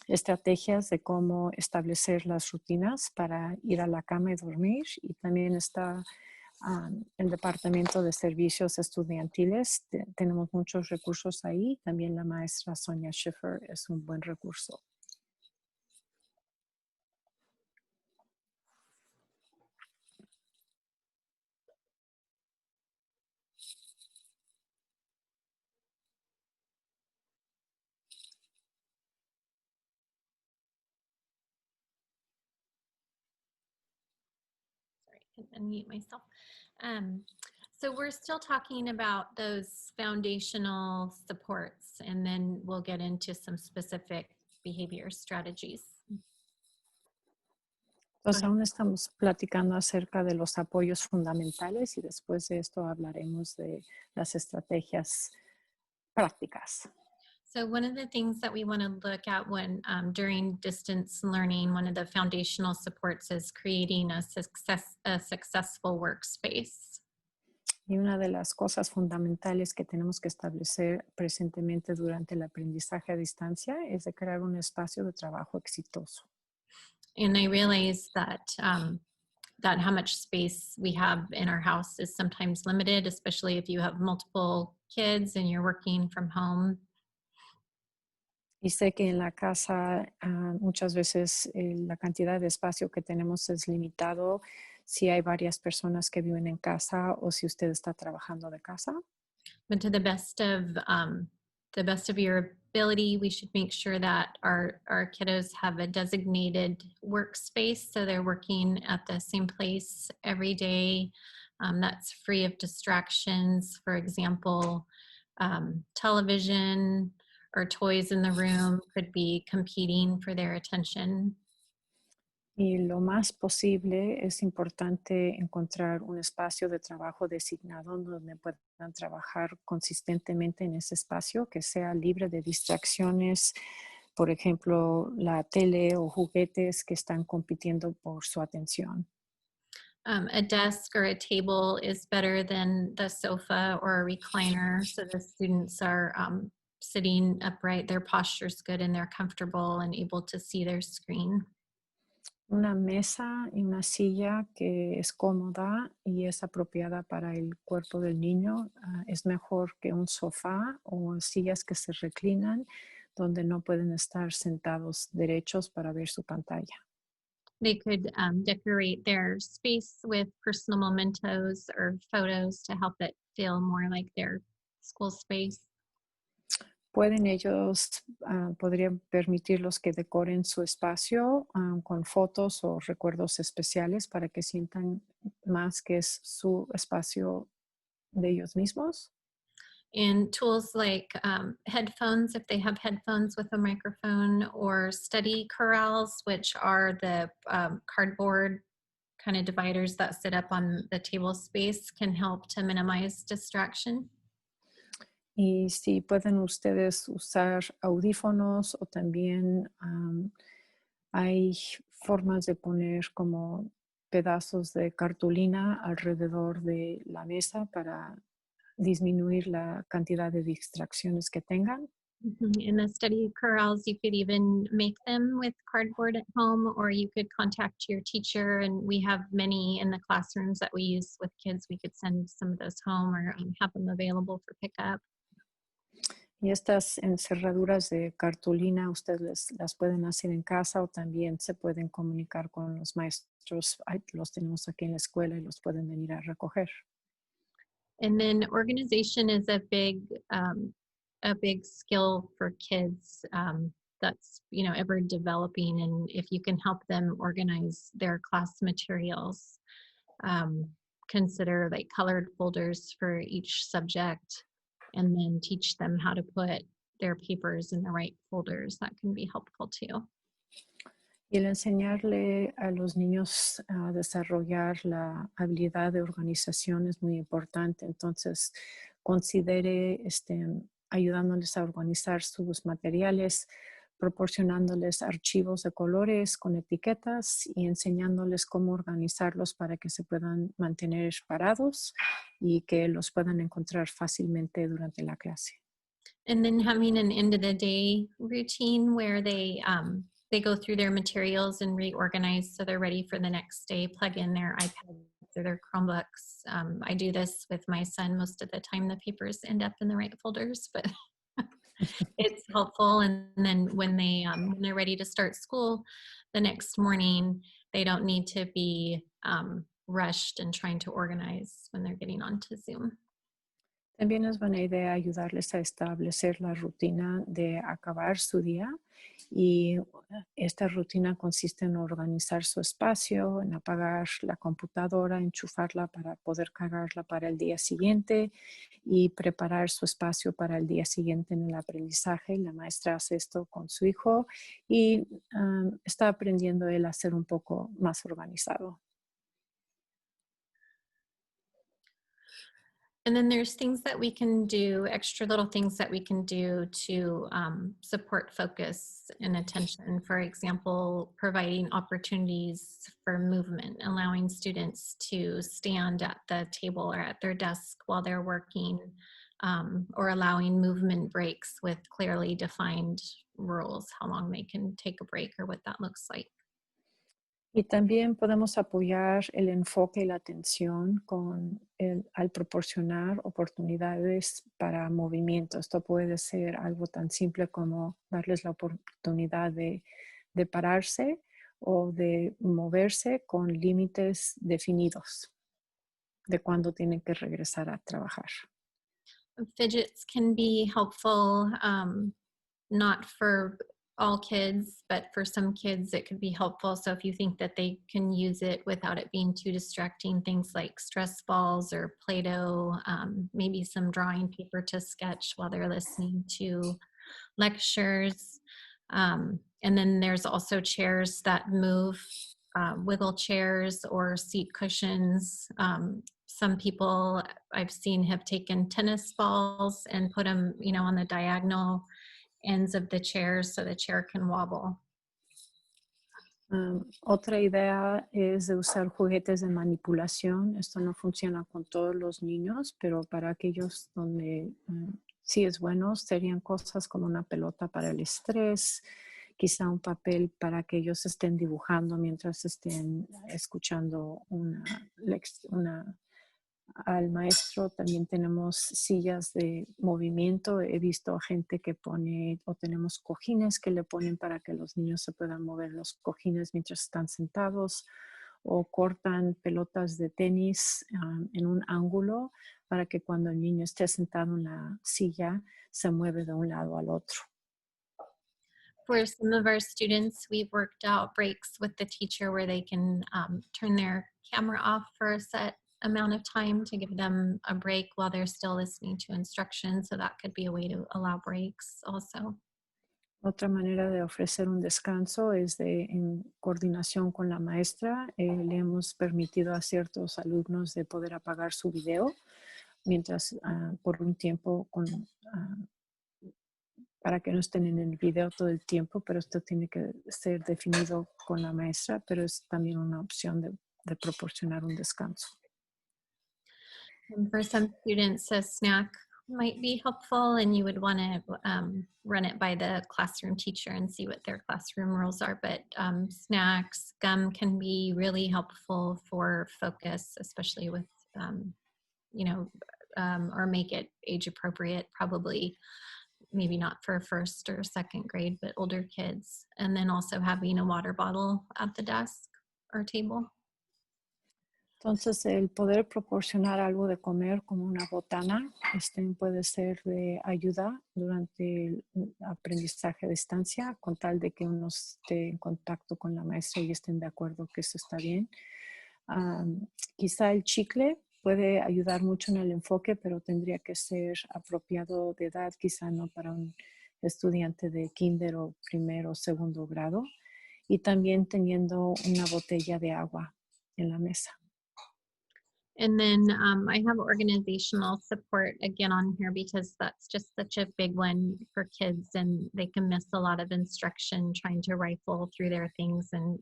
estrategias de cómo establecer las rutinas para ir a la cama y dormir. Y también está el Departamento de Servicios Estudiantiles. Tenemos muchos recursos ahí. También la maestra Sonia Schiffer es un buen recurso. Unmute myself. So we're still talking about those foundational supports, and then we'll get into some specific behavior strategies. Entonces aún estamos platicando acerca de los apoyos fundamentales y después de esto hablaremos de las estrategias prácticas. So one of the things that we want to look at when during distance learning, one of the foundational supports is creating a successful workspace. Y una de las cosas fundamentales que tenemos que establecer presentemente durante el aprendizaje a distancia es de crear un espacio de trabajo exitoso. And I realize that that how much space we have in our house is sometimes limited, especially if you have multiple kids and you're working from home. Y sé que en la casa muchas veces la cantidad de espacio que tenemos es limitado si hay varias personas que viven en casa o si usted está trabajando de casa. But to the best of your ability, we should make sure that our kiddos have a designated workspace, so they're working at the same place every day. That's free of distractions. For example, television or toys in the room could be competing for their attention. Y lo más posible es importante encontrar un espacio de trabajo designado donde puedan trabajar consistentemente en ese espacio, que sea libre de distracciones, por ejemplo, la tele o juguetes que están compitiendo por su atención. A desk or a table is better than the sofa or a recliner, so the students are sitting upright, their posture's good and they're comfortable and able to see their screen. Una mesa y una silla que es cómoda y es apropiada para el cuerpo del niño es mejor que un sofá o sillas que se reclinan donde no pueden estar sentados derechos para ver su pantalla. They could decorate their space with personal mementos or photos to help it feel more like their school space. Pueden ellos, podrían permitirlos que decoren su espacio con fotos o recuerdos especiales para que sientan más que es su espacio de ellos mismos. And tools like headphones, if they have headphones with a microphone, or study corrals, which are the cardboard kind of dividers that sit up on the table space, can help to minimize distraction. Y si pueden ustedes usar audífonos o también hay formas de poner como pedazos de cartulina alrededor de la mesa para disminuir la cantidad de distracciones que tengan. In the study corrals, you could even make them with cardboard at home, or you could contact your teacher. And we have many in the classrooms that we use with kids. We could send some of those home or have them available for pickup. Y estas encerraduras de cartulina ustedes las pueden hacer en casa o también se pueden comunicar con los maestros. Los tenemos aquí en la escuela y los pueden venir a recoger. And then organization is a big skill for kids that's ever developing. And if you can help them organize their class materials, consider like colored folders for each subject, and then teach them how to put their papers in the right folders. That can be helpful too. Y el enseñarle a los niños a desarrollar la habilidad de organización es muy importante. Entonces, considere ayudándoles a organizar sus materiales, proporcionándoles archivos de colores con etiquetas y enseñándoles cómo organizarlos para que se puedan mantener parados y que los puedan encontrar fácilmente durante la clase. And then having an end of the day routine where they go through their materials and reorganize so they're ready for the next day, plug in their iPads or their Chromebooks. I do this with my son most of the time. The papers end up in the right folders, but it's helpful. And then when they're ready to start school the next morning, they don't need to be rushed and trying to organize when they're getting onto Zoom. También es buena idea ayudarles a establecer la rutina de acabar su día y esta rutina consiste en organizar su espacio, en apagar la computadora, enchufarla para poder cargarla para el día siguiente y preparar su espacio para el día siguiente en el aprendizaje. La maestra hace esto con su hijo y está aprendiendo él a ser un poco más organizado. And then there's things that we can do, extra little things that we can do to support focus and attention. For example, providing opportunities for movement, allowing students to stand at the table or at their desk while they're working, or allowing movement breaks with clearly defined rules, how long they can take a break or what that looks like. Y también podemos apoyar el enfoque y la atención al proporcionar oportunidades para movimiento. Esto puede ser algo tan simple como darles la oportunidad de pararse o de moverse con límites definidos de cuándo tienen que regresar a trabajar. Fidgets can be helpful, not for all kids, but for some kids it could be helpful. So if you think that they can use it without it being too distracting, things like stress balls or Play-Doh, maybe some drawing paper to sketch while they're listening to lectures. And then there's also chairs that move, wiggle chairs or seat cushions. Some people I've seen have taken tennis balls and put them, on the diagonal ends of the chairs so the chair can wobble. Otra idea es de usar juguetes de manipulación. Esto no funciona con todos los niños, pero para aquellos donde sí es bueno, serían cosas como una pelota para el estrés, quizá un papel para que ellos estén dibujando mientras estén escuchando al maestro. También tenemos sillas de movimiento. He visto a gente que pone, o tenemos cojines que le ponen para que los niños se puedan mover los cojines mientras están sentados, o cortan pelotas de tenis en un ángulo para que cuando el niño esté sentado en la silla se mueve de un lado al otro. For some of our students, we've worked out breaks with the teacher where they can turn their camera off for a set amount of time to give them a break while they're still listening to instruction. So that could be a way to allow breaks also. Otra manera de ofrecer un descanso es en coordinación con la maestra. Le hemos permitido a ciertos alumnos de poder apagar su video mientras por un tiempo para que no estén en el video todo el tiempo, pero esto tiene que ser definido con la maestra, pero es también una opción de proporcionar un descanso. And for some students, a snack might be helpful, and you would want to run it by the classroom teacher and see what their classroom rules are. But snacks, gum can be really helpful for focus, especially with, or make it age appropriate, probably maybe not for first or second grade, but older kids. And then also having a water bottle at the desk or table. Entonces, el poder proporcionar algo de comer como una botana puede ser de ayuda durante el aprendizaje a distancia, con tal de que uno esté en contacto con la maestra y estén de acuerdo que eso está bien. Quizá el chicle puede ayudar mucho en el enfoque, pero tendría que ser apropiado de edad, quizá no para un estudiante de kinder o primero o segundo grado. Y también teniendo una botella de agua en la mesa. And then I have organizational support again on here because that's just such a big one for kids, and they can miss a lot of instruction trying to rifle through their things and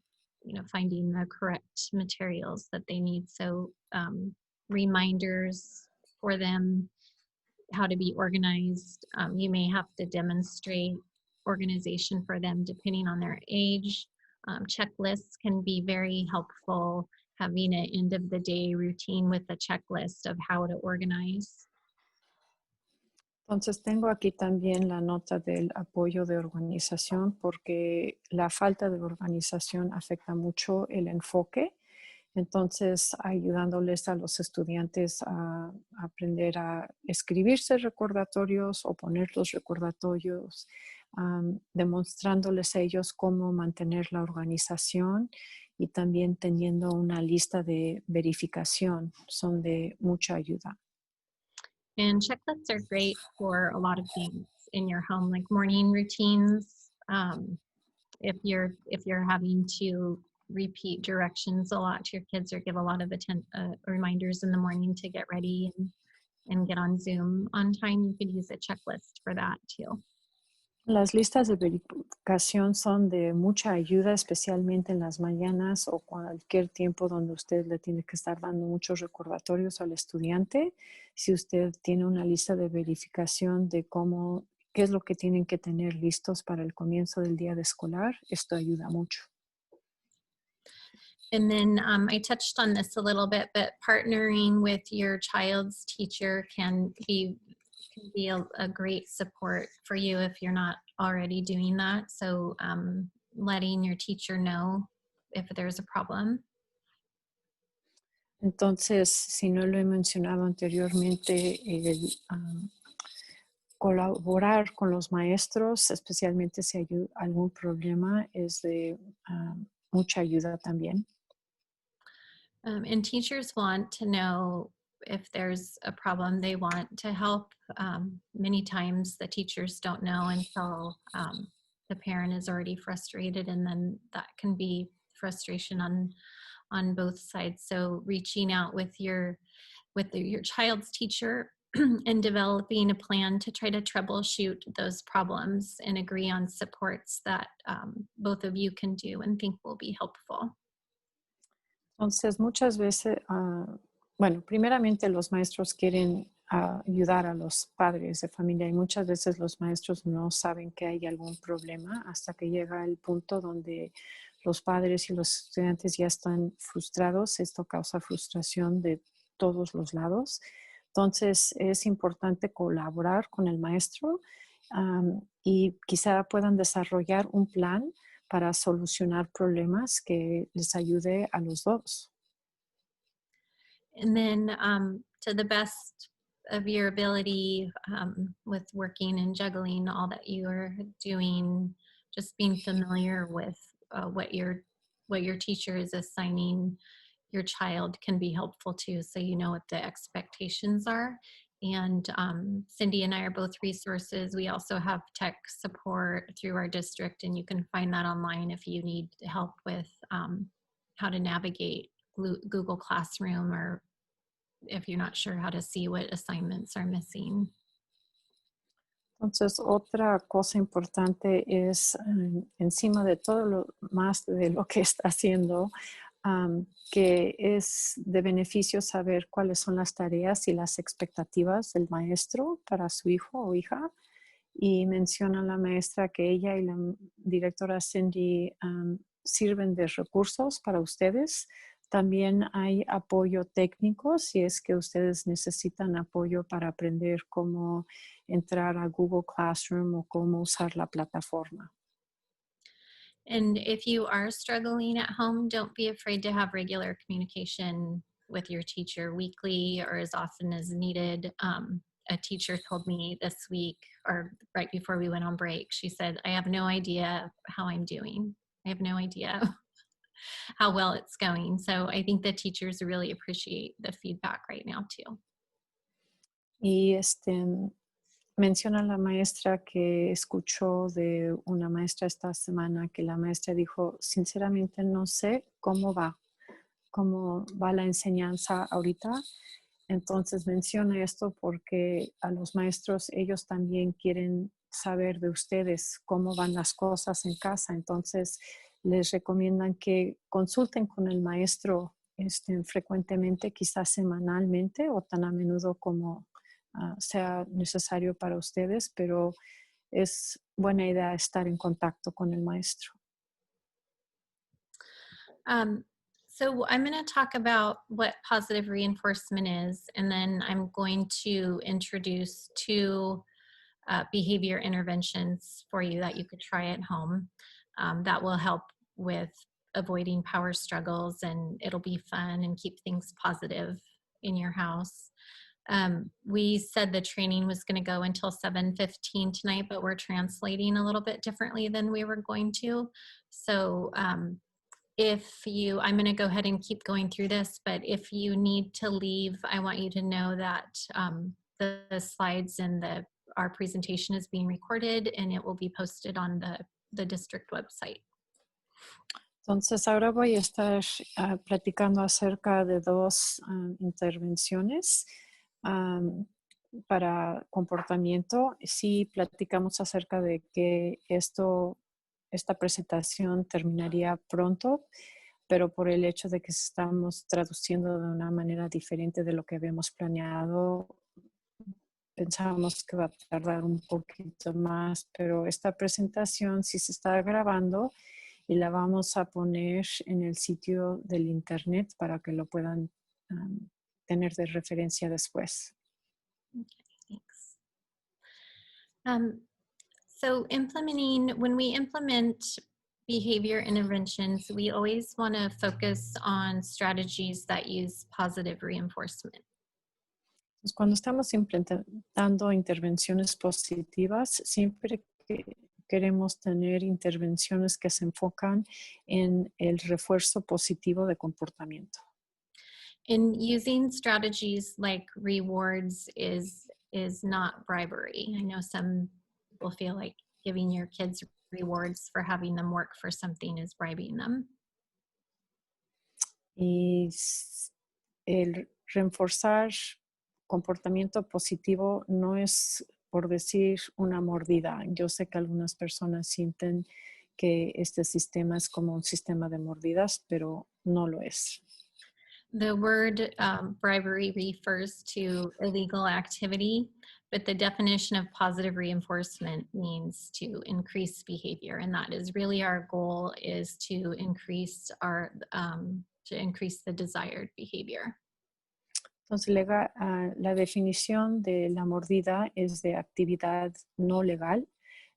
finding the correct materials that they need. So reminders for them how to be organized. You may have to demonstrate organization for them depending on their age. Checklists can be very helpful, having an end of the day routine with a checklist of how to organize. Entonces tengo aquí también la nota del apoyo de organización, porque la falta de organización afecta mucho el enfoque. Entonces, ayudándoles a los estudiantes a aprender a escribirse recordatorios o poner los recordatorios, demostrándoles a ellos cómo mantener la organización y también teniendo una lista de verificación son de mucha ayuda. And checklists are great for a lot of things in your home, like morning routines. If you're having to repeat directions a lot to your kids or give a lot of reminders in the morning to get ready and get on Zoom on time, you could use a checklist for that too. Las listas de verificación son de mucha ayuda, especialmente en las mañanas o cualquier tiempo donde usted le tiene que estar dando muchos recordatorios al estudiante. Si usted tiene una lista de verificación de qué es lo que tienen que tener listos para el comienzo del día de escolar, esto ayuda mucho. And then I touched on this a little bit, but partnering with your child's teacher can be a great support for you if you're not already doing that. So letting your teacher know if there's a problem. Entonces, si no lo he mencionado anteriormente, el colaborar con los maestros, especialmente si hay algún problema, es de mucha ayuda también. And teachers want to know if there's a problem. They want to help. Many times the teachers don't know until the parent is already frustrated, and then that can be frustration on both sides. So reaching out with your child's teacher and developing a plan to try to troubleshoot those problems and agree on supports that both of you can do and think will be helpful. Entonces, muchas veces, bueno, primeramente los maestros quieren ayudar a los padres de familia y muchas veces los maestros no saben que hay algún problema hasta que llega el punto donde los padres y los estudiantes ya están frustrados. Esto causa frustración de todos los lados. Entonces, es importante colaborar con el maestro y quizá puedan desarrollar un plan para solucionar problemas que les ayude a los dos. And then to the best of your ability with working and juggling all that you are doing, just being familiar with what your teacher is assigning your child can be helpful too, so you know what the expectations are. And Cindy and I are both resources. We also have tech support through our district, and you can find that online if you need help with how to navigate Google Classroom, or if you're not sure how to see what assignments are missing. Entonces, otra cosa importante es, encima de todo lo más de lo que está haciendo, que es de beneficio saber cuáles son las tareas y las expectativas del maestro para su hijo o hija. Y menciona la maestra que ella y la directora Cindy sirven de recursos para ustedes. También hay apoyo técnico si es que ustedes necesitan apoyo para aprender cómo entrar a Google Classroom o cómo usar la plataforma. And if you are struggling at home, don't be afraid to have regular communication with your teacher weekly or as often as needed. A teacher told me this week, or right before we went on break, she said, I have no idea how I'm doing. I have no idea how well it's going. So I think the teachers really appreciate the feedback right now too. Y menciona la maestra que escuchó de una maestra esta semana que la maestra dijo, sinceramente no sé cómo va la enseñanza ahorita. Entonces menciona esto porque a los maestros ellos también quieren saber de ustedes cómo van las cosas en casa. Entonces les recomiendan que consulten con el maestro frecuentemente, quizás semanalmente o tan a menudo como sea necesario para ustedes, pero es buena idea estar en contacto con el maestro. So I'm going to talk about what positive reinforcement is, and then I'm going to introduce two behavior interventions for you that you could try at home that will help with avoiding power struggles, and it'll be fun and keep things positive in your house. We said the training was going to go until 7:15 tonight, but we're translating a little bit differently than we were going to. So I'm going to go ahead and keep going through this, but if you need to leave, I want you to know that the slides and our presentation is being recorded and it will be posted on the district website. Entonces ahora voy a estar platicando acerca de dos intervenciones para comportamiento. Sí platicamos acerca de que esta presentación terminaría pronto, pero por el hecho de que estamos traduciendo de una manera diferente de lo que habíamos planeado, pensamos que va a tardar un poquito más, pero esta presentación sí se está grabando y la vamos a poner en el sitio del internet para que lo puedan tener de referencia después. Okay, thanks. So when we implement behavior interventions, we always want to focus on strategies that use positive reinforcement. Cuando estamos implementando intervenciones positivas, siempre queremos tener intervenciones que se enfocan en el refuerzo positivo de comportamiento. And using strategies like rewards is not bribery. I know some people feel like giving your kids rewards for having them work for something is bribing them. Y el reforzar comportamiento positivo no es, por decir, una mordida. Yo sé que algunas personas sienten que este sistema es como un sistema de mordidas, pero no lo es. The word bribery refers to illegal activity, but the definition of positive reinforcement means to increase behavior, and that is really our goal, is to increase the desired behavior. Entonces, la definición de la mordida es de actividad no legal,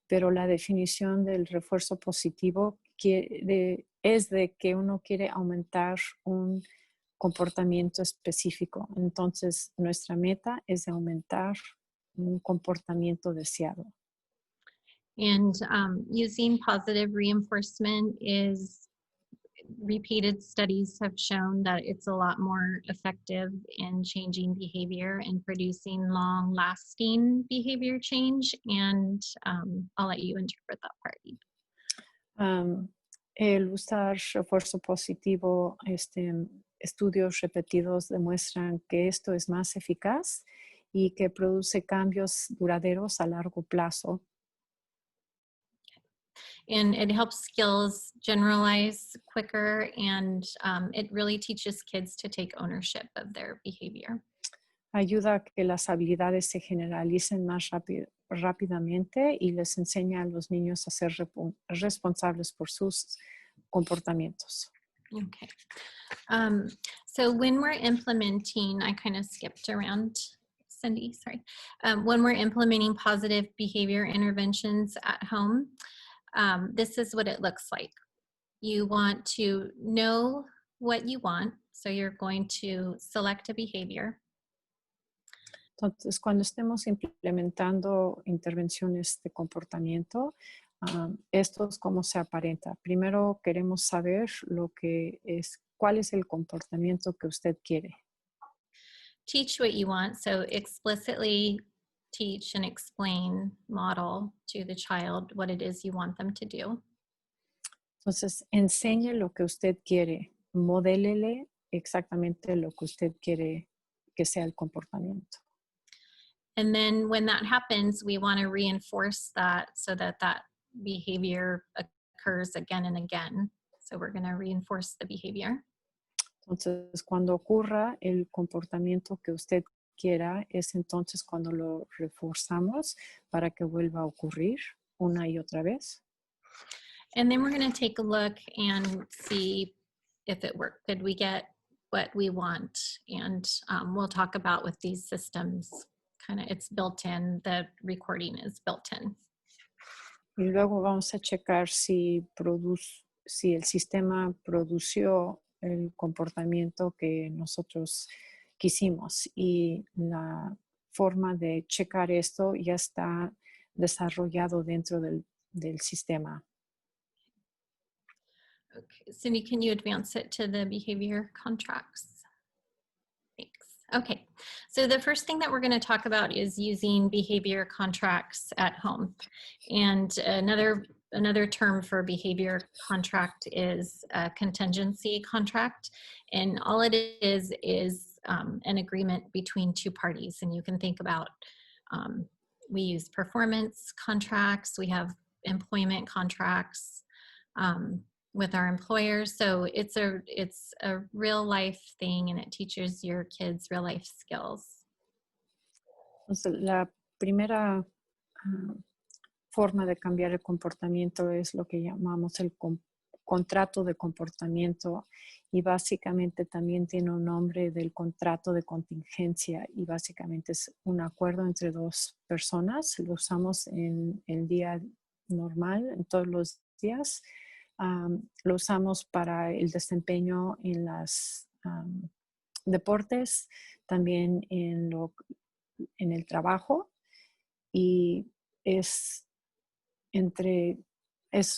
pero la definición del refuerzo positivo es de que uno quiere aumentar un comportamiento específico. Entonces, nuestra meta es de aumentar un comportamiento deseado. And using positive reinforcement is, repeated studies have shown that it's a lot more effective in changing behavior and producing long-lasting behavior change. And I'll let you interpret that part. El usar refuerzo positivo, estudios repetidos demuestran que esto es más eficaz y que produce cambios duraderos a largo plazo. And it helps skills generalize quicker, and it really teaches kids to take ownership of their behavior. Ayuda a que las habilidades se generalicen más rápidamente y les enseña a los niños a ser responsables por sus comportamientos. Okay. So when we're implementing, I kind of skipped around, Cindy, sorry. When we're implementing positive behavior interventions at home, this is what it looks like. You want to know what you want, so you're going to select a behavior. Entonces, cuando estemos implementando intervenciones de comportamiento, esto es cómo se aparenta. Primero queremos saber cuál es el comportamiento que usted quiere. Teach what you want, so explicitly teach and explain, model to the child what it is you want them to do. Entonces, enseñe lo que usted quiere, modélele exactamente lo que usted quiere que sea el comportamiento. And then when that happens, we want to reinforce that so that that behavior occurs again and again. So we're going to reinforce the behavior. Entonces, cuando ocurra el comportamiento que usted quiera, es entonces cuando lo reforzamos para que vuelva a ocurrir una y otra vez. And then we're going to take a look and see if it worked. Did we get what we want? And we'll talk about with these systems, kind of it's built in, the recording is built in. Y luego vamos a checar si el sistema produció el comportamiento que nosotros quisimos. Y la forma de checar esto ya está desarrollado dentro del sistema. Okay, Cindy, can you advance it to the behavior contracts? Thanks. Okay, so the first thing that we're going to talk about is using behavior contracts at home. And another term for behavior contract is a contingency contract. And all it is an agreement between two parties. And you can think about, we use performance contracts, we have employment contracts, with our employers. So it's a real life thing, and it teaches your kids real life skills. Entonces, la primera forma de cambiar el comportamiento es lo que llamamos el contrato de comportamiento, y básicamente también tiene un nombre del contrato de contingencia, y básicamente es un acuerdo entre dos personas. Lo usamos en el día normal, en todos los días. Lo usamos para el desempeño en los deportes, también en el trabajo, y es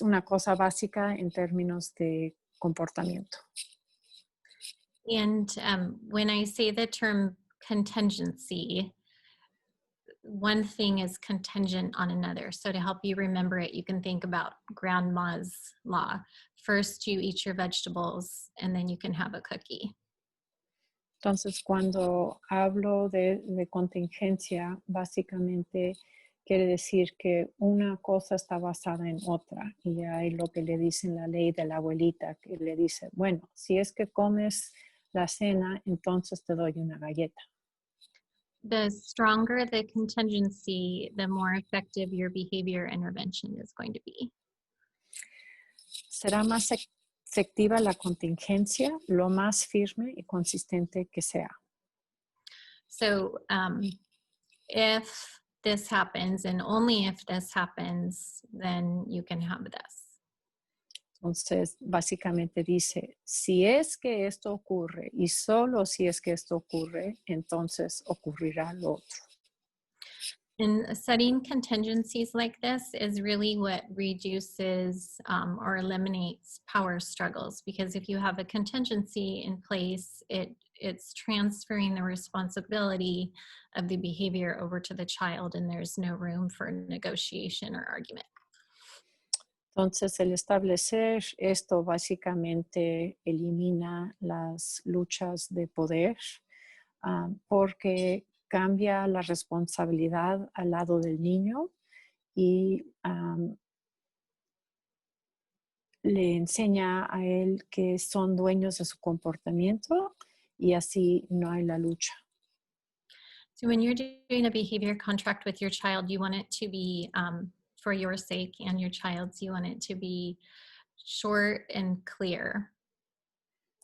una cosa básica en términos de comportamiento. And when I say the term contingency, one thing is contingent on another. So to help you remember it, you can think about grandma's law. First, you eat your vegetables, and then you can have a cookie. Entonces, cuando hablo de contingencia, básicamente quiere decir que una cosa está basada en otra. Y hay lo que le dicen la ley de la abuelita, que le dice, bueno, si es que comes la cena, entonces te doy una galleta. The stronger the contingency, the more effective your behavior intervention is going to be. Será más efectiva la contingencia, lo más firme y consistente que sea. So if this happens and only if this happens, then you can have this. Entonces, básicamente dice, si es que esto ocurre y solo si es que esto ocurre, entonces ocurrirá lo otro. And setting contingencies like this is really what reduces or eliminates power struggles, because if you have a contingency in place, it's transferring the responsibility of the behavior over to the child, and there's no room for negotiation or argument. Entonces, el establecer esto básicamente elimina las luchas de poder porque cambia la responsabilidad al lado del niño y le enseña a él que son dueños de su comportamiento y así no hay la lucha. So when you're doing a behavior contract with your child, you want it to be, for your sake and your child's, you want it to be short and clear.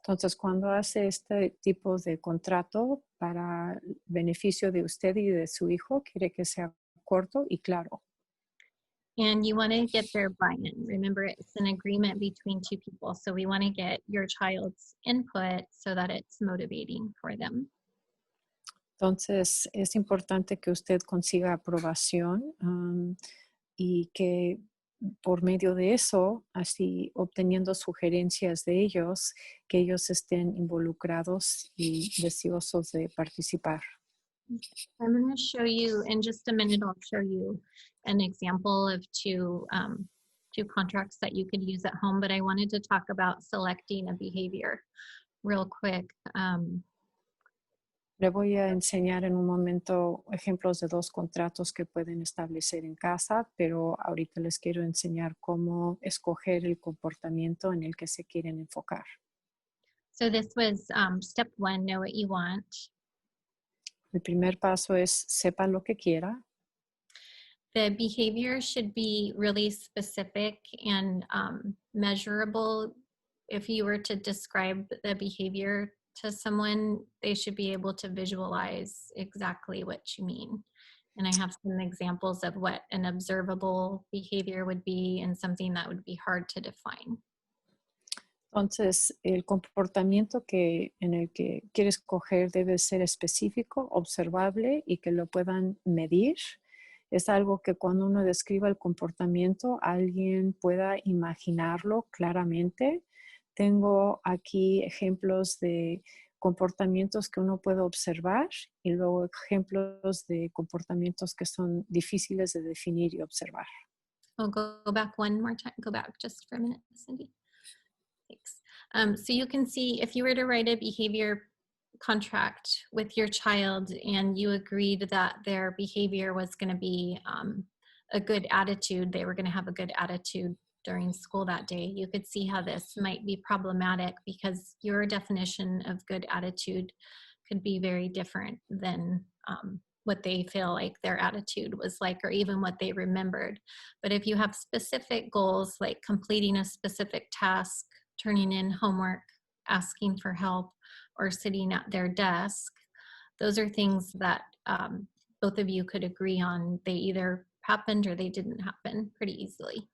Entonces, cuando hace este tipo de contrato para beneficio de usted y de su hijo, quiere que sea corto y claro. And you want to get their buy-in. Remember, it's an agreement between two people. So we want to get your child's input so that it's motivating for them. Entonces, es importante que usted consiga aprobación y que por medio de eso, así obteniendo sugerencias de ellos, que ellos estén involucrados y deseosos de participar. I'm going to show you in just a minute. I'll show you an example of two contracts that you could use at home. But I wanted to talk about selecting a behavior real quick. Le voy a enseñar en un momento ejemplos de dos contratos que pueden establecer en casa, pero ahorita les quiero enseñar cómo escoger el comportamiento en el que se quieren enfocar. So this was step 1, know what you want. El primer paso es sepa lo que quiera. The behavior should be really specific and measurable. If you were to describe the behavior to someone, they should be able to visualize exactly what you mean. And I have some examples of what an observable behavior would be and something that would be hard to define. Entonces, el comportamiento en el que quiere escoger debe ser específico, observable y que lo puedan medir. Es algo que cuando uno describa el comportamiento, alguien pueda imaginarlo claramente. Tengo aquí ejemplos de comportamientos que uno puede observar y luego ejemplos de comportamientos que son difíciles de definir y observar. I'll go back one more time. Go back just for a minute, Cindy. Thanks. So you can see if you were to write a behavior contract with your child and you agreed that their behavior was going to be a good attitude, they were going to have a good attitude during school that day, you could see how this might be problematic because your definition of good attitude could be very different than what they feel like their attitude was like, or even what they remembered. But if you have specific goals like completing a specific task, turning in homework, asking for help, or sitting at their desk, those are things that both of you could agree on. They either happened or they didn't happen pretty easily.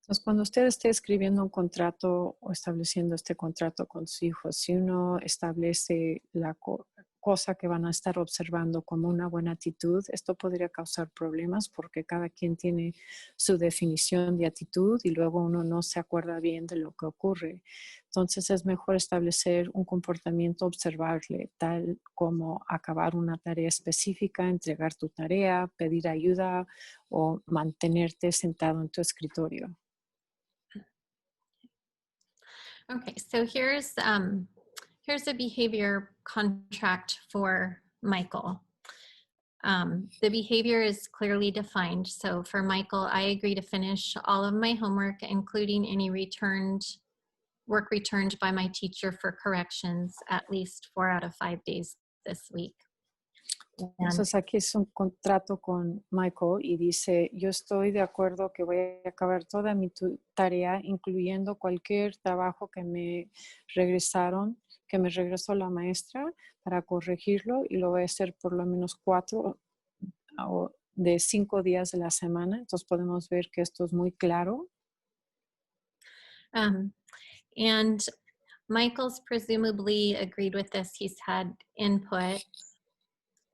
Entonces, cuando usted esté escribiendo un contrato o estableciendo este contrato con su hijo, si uno establece la cosa que van a estar observando como una buena actitud, esto podría causar problemas porque cada quien tiene su definición de actitud y luego uno no se acuerda bien de lo que ocurre. Entonces es mejor establecer un comportamiento observable, tal como acabar una tarea específica, entregar tu tarea, pedir ayuda o mantenerte sentado en tu escritorio. Okay, so here's here's a behavior contract for Michael. The behavior is clearly defined. So for Michael, I agree to finish all of my homework, including any work returned by my teacher for corrections at least 4 out of 5 days this week. Entonces aquí es un contrato con Michael y dice, yo estoy de acuerdo que voy a acabar toda mi tarea, incluyendo cualquier trabajo que me regresó la maestra para corregirlo, y lo voy a hacer por lo menos 4 de 5 días de la semana. Entonces podemos ver que esto es muy claro. And Michael's presumably agreed with this. He's had input,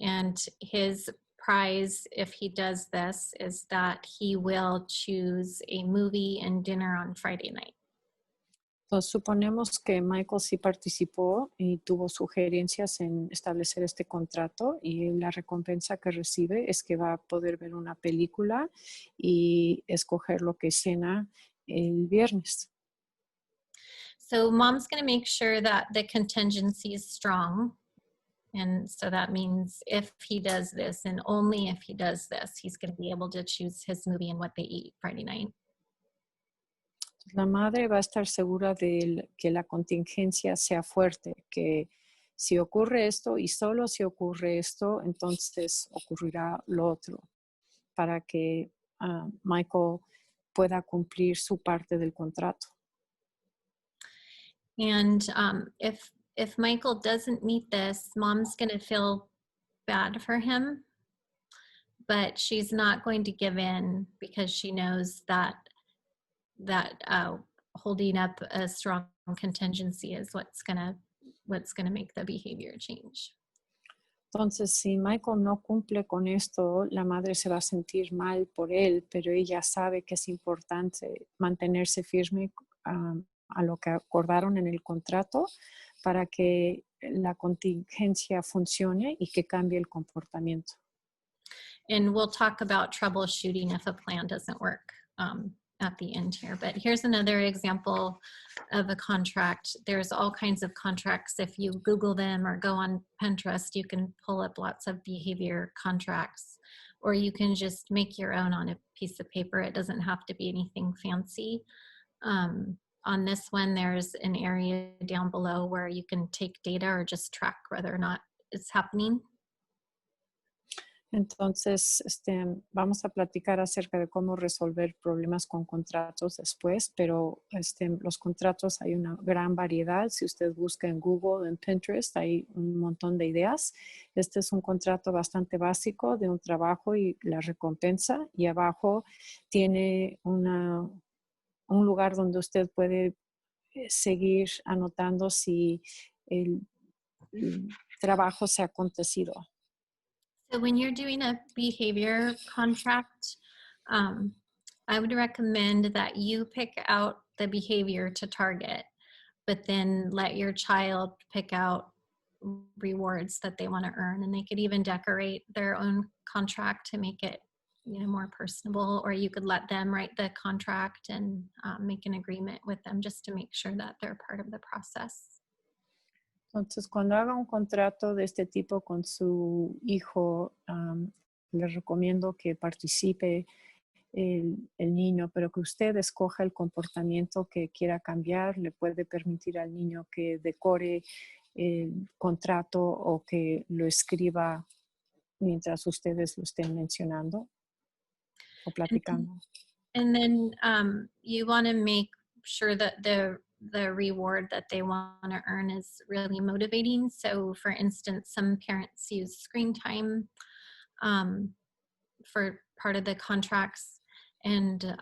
and his prize, if he does this, is that he will choose a movie and dinner on Friday night. Entonces suponemos que Michael sí participó y tuvo sugerencias en establecer este contrato, y la recompensa que recibe es que va a poder ver una película y escoger lo que cena el viernes. So mom's going to make sure that the contingency is strong. And so that means if he does this, and only if he does this, he's going to be able to choose his movie and what they eat Friday night. La madre va a estar segura de que la contingencia sea fuerte, que si ocurre esto y solo si ocurre esto, entonces ocurrirá lo otro, para que Michael pueda cumplir su parte del contrato. And if Michael doesn't meet this, mom's going to feel bad for him, but she's not going to give in, because she knows that holding up a strong contingency is what's gonna make the behavior change. Entonces, si Michael no cumple con esto, la madre se va a sentir mal por él, pero ella sabe que es importante mantenerse firme a lo que acordaron en el contrato, para que la contingencia funcione y que cambie el comportamiento. And we'll talk about troubleshooting if a plan doesn't work at the end here. But here's another example of a contract. There's all kinds of contracts. If you Google them or go on Pinterest, you can pull up lots of behavior contracts, or you can just make your own on a piece of paper. It doesn't have to be anything fancy. On this one, there's an area down below where you can take data or just track whether or not it's happening. Entonces, vamos a platicar acerca de cómo resolver problemas con contratos después, pero los contratos hay una gran variedad. Si usted busca en Google, en Pinterest, hay un montón de ideas. Este es un contrato bastante básico de un trabajo y la recompensa, y abajo tiene un lugar donde usted puede seguir anotando si el trabajo se ha acontecido. So when you're doing a behavior contract, I would recommend that you pick out the behavior to target, but then let your child pick out rewards that they want to earn. And they could even decorate their own contract to make it, more personable, or you could let them write the contract and make an agreement with them just to make sure that they're part of the process. Entonces, cuando haga un contrato de este tipo con su hijo, le recomiendo que participe el niño, pero que usted escoja el comportamiento que quiera cambiar. Le puede permitir al niño que decore el contrato o que lo escriba mientras ustedes lo estén mencionando o platicando. And then you want to make sure that the reward that they want to earn is really motivating. So for instance, some parents use screen time for part of the contracts. And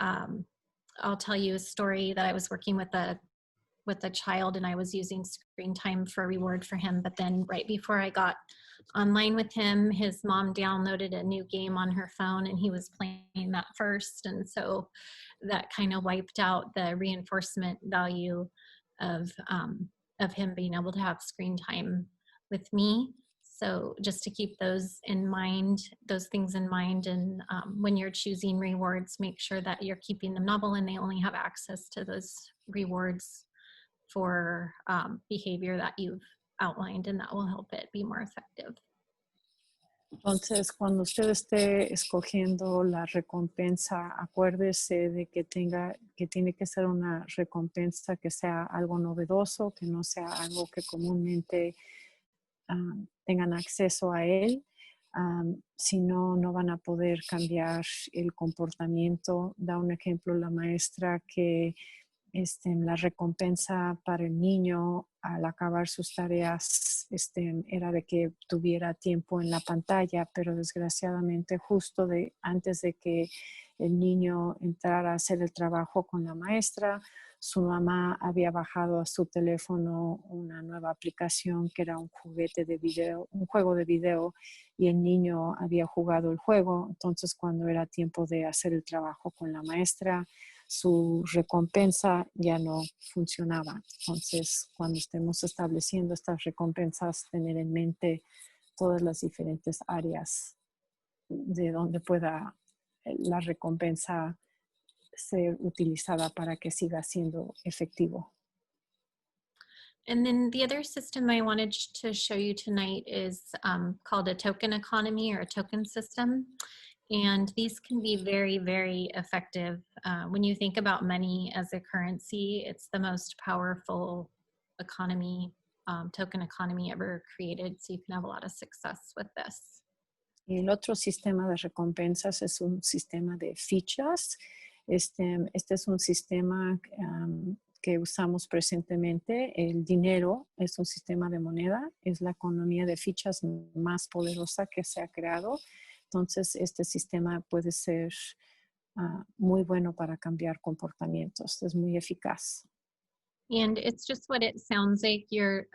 I'll tell you a story that I was working with a child, and I was using screen time for a reward for him. But then right before I got online with him, his mom downloaded a new game on her phone, and he was playing that first. And so that kind of wiped out the reinforcement value of him being able to have screen time with me. So just to keep those things in mind. And when you're choosing rewards, make sure that you're keeping them novel and they only have access to those rewards for behavior that you've outlined, and that will help it be more effective. Entonces, cuando usted esté escogiendo la recompensa, acuérdese de que tiene que ser una recompensa que sea algo novedoso, que no sea algo que comúnmente tengan acceso a él. Si no, no van a poder cambiar el comportamiento. Da un ejemplo la maestra que la recompensa para el niño al acabar sus tareas era de que tuviera tiempo en la pantalla, pero desgraciadamente justo antes de que el niño entrara a hacer el trabajo con la maestra, su mamá había bajado a su teléfono una nueva aplicación que era un juguete de video, un juego de video, y el niño había jugado el juego. Entonces, cuando era tiempo de hacer el trabajo con la maestra, su recompensa ya no funcionaba. Entonces, cuando estemos estableciendo estas recompensas, tener en mente todas las diferentes áreas de donde pueda la recompensa ser utilizada para que siga siendo efectivo. And then the other system I wanted to show you tonight is called a token economy or a token system. And these can be very, very effective. When you think about money as a currency, it's the most powerful economy, token economy ever created. So you can have a lot of success with this. Y el otro sistema de recompensas es un sistema de fichas. Este es un sistema que usamos presentemente. El dinero es un sistema de moneda, es la economía de fichas más poderosa que se ha creado. Entonces, este sistema puede ser muy bueno para cambiar comportamientos. Es muy eficaz. And it's just what it sounds like. Your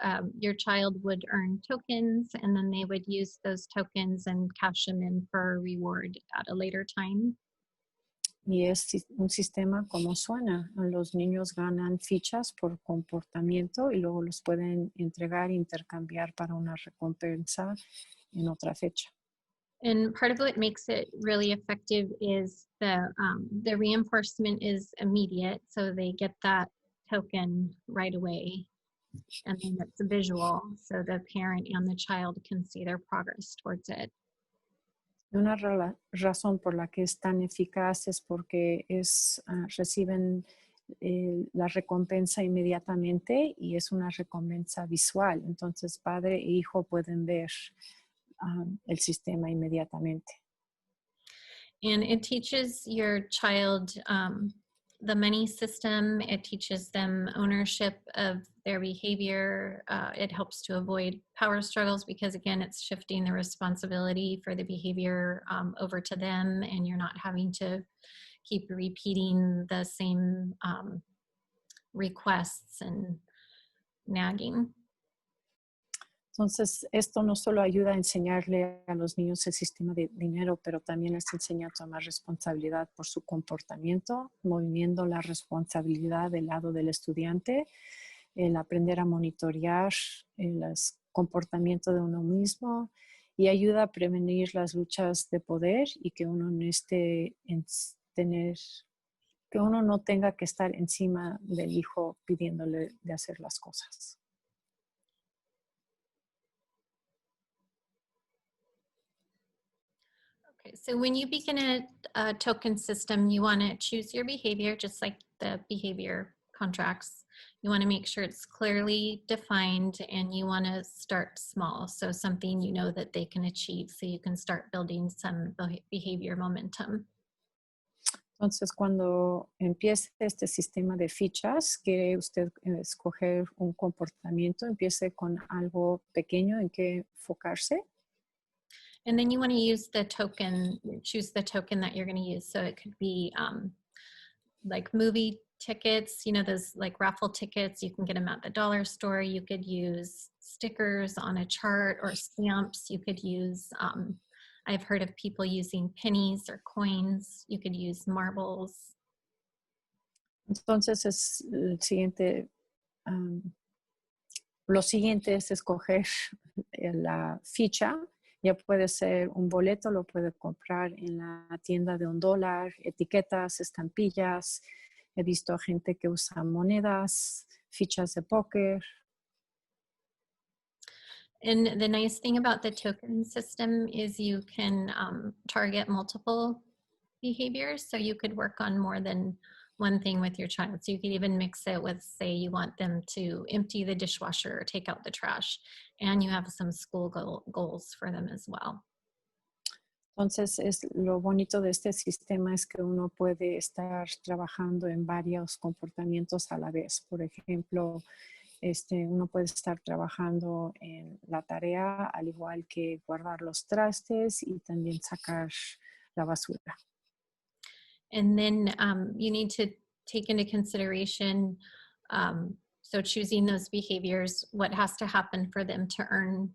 child would earn tokens, and then they would use those tokens and cash them in for a reward at a later time. Y es un sistema como suena. Los niños ganan fichas por comportamiento y luego los pueden entregar e intercambiar para una recompensa en otra fecha. And part of what makes it really effective is the reinforcement is immediate, so they get that token right away, and then it's visual, so the parent and the child can see their progress towards it. Una razón por la que es tan eficaz es porque reciben la recompensa inmediatamente y es una recompensa visual. Entonces, padre e hijo pueden ver el sistema inmediatamente. And it teaches your child the money system. It teaches them ownership of their behavior. It helps to avoid power struggles because, again, it's shifting the responsibility for the behavior over to them, and you're not having to keep repeating the same requests and nagging. Entonces, esto no solo ayuda a enseñarle a los niños el sistema de dinero, pero también les enseña a tomar responsabilidad por su comportamiento, moviendo la responsabilidad del lado del estudiante, el aprender a monitorear el comportamiento de uno mismo y ayuda a prevenir las luchas de poder y que uno no tenga que estar encima del hijo pidiéndole de hacer las cosas. Okay, so when you begin a token system, you want to choose your behavior, just like the behavior contracts. You want to make sure it's clearly defined, and you want to start small. So something you know that they can achieve, so you can start building some behavior momentum. Entonces, cuando empiece este sistema de fichas, quiere usted escoger un comportamiento, empiece con algo pequeño en que enfocarse. And then you want to use the token, choose the token that you're going to use. So it could be like movie tickets, you know, those like raffle tickets, you can get them at the dollar store. You could use stickers on a chart or stamps. You could use, I've heard of people using pennies or coins. You could use marbles. Entonces, lo siguiente es escoger la ficha. Ya puede ser un boleto, lo puede comprar en la tienda de $1, etiquetas, estampillas. He visto gente que usa monedas, fichas de póker. And the nice thing about the token system is you can target multiple behaviors. So you could work on more than one thing with your child. So you could even mix it with, say, you want them to empty the dishwasher or take out the trash, and you have some school goals for them as well. Entonces, lo bonito de este sistema es que uno puede estar trabajando en varios comportamientos a la vez. Por ejemplo, uno puede estar trabajando en la tarea, al igual que guardar los trastes y también sacar la basura. And then you need to take into consideration, so choosing those behaviors, what has to happen for them to earn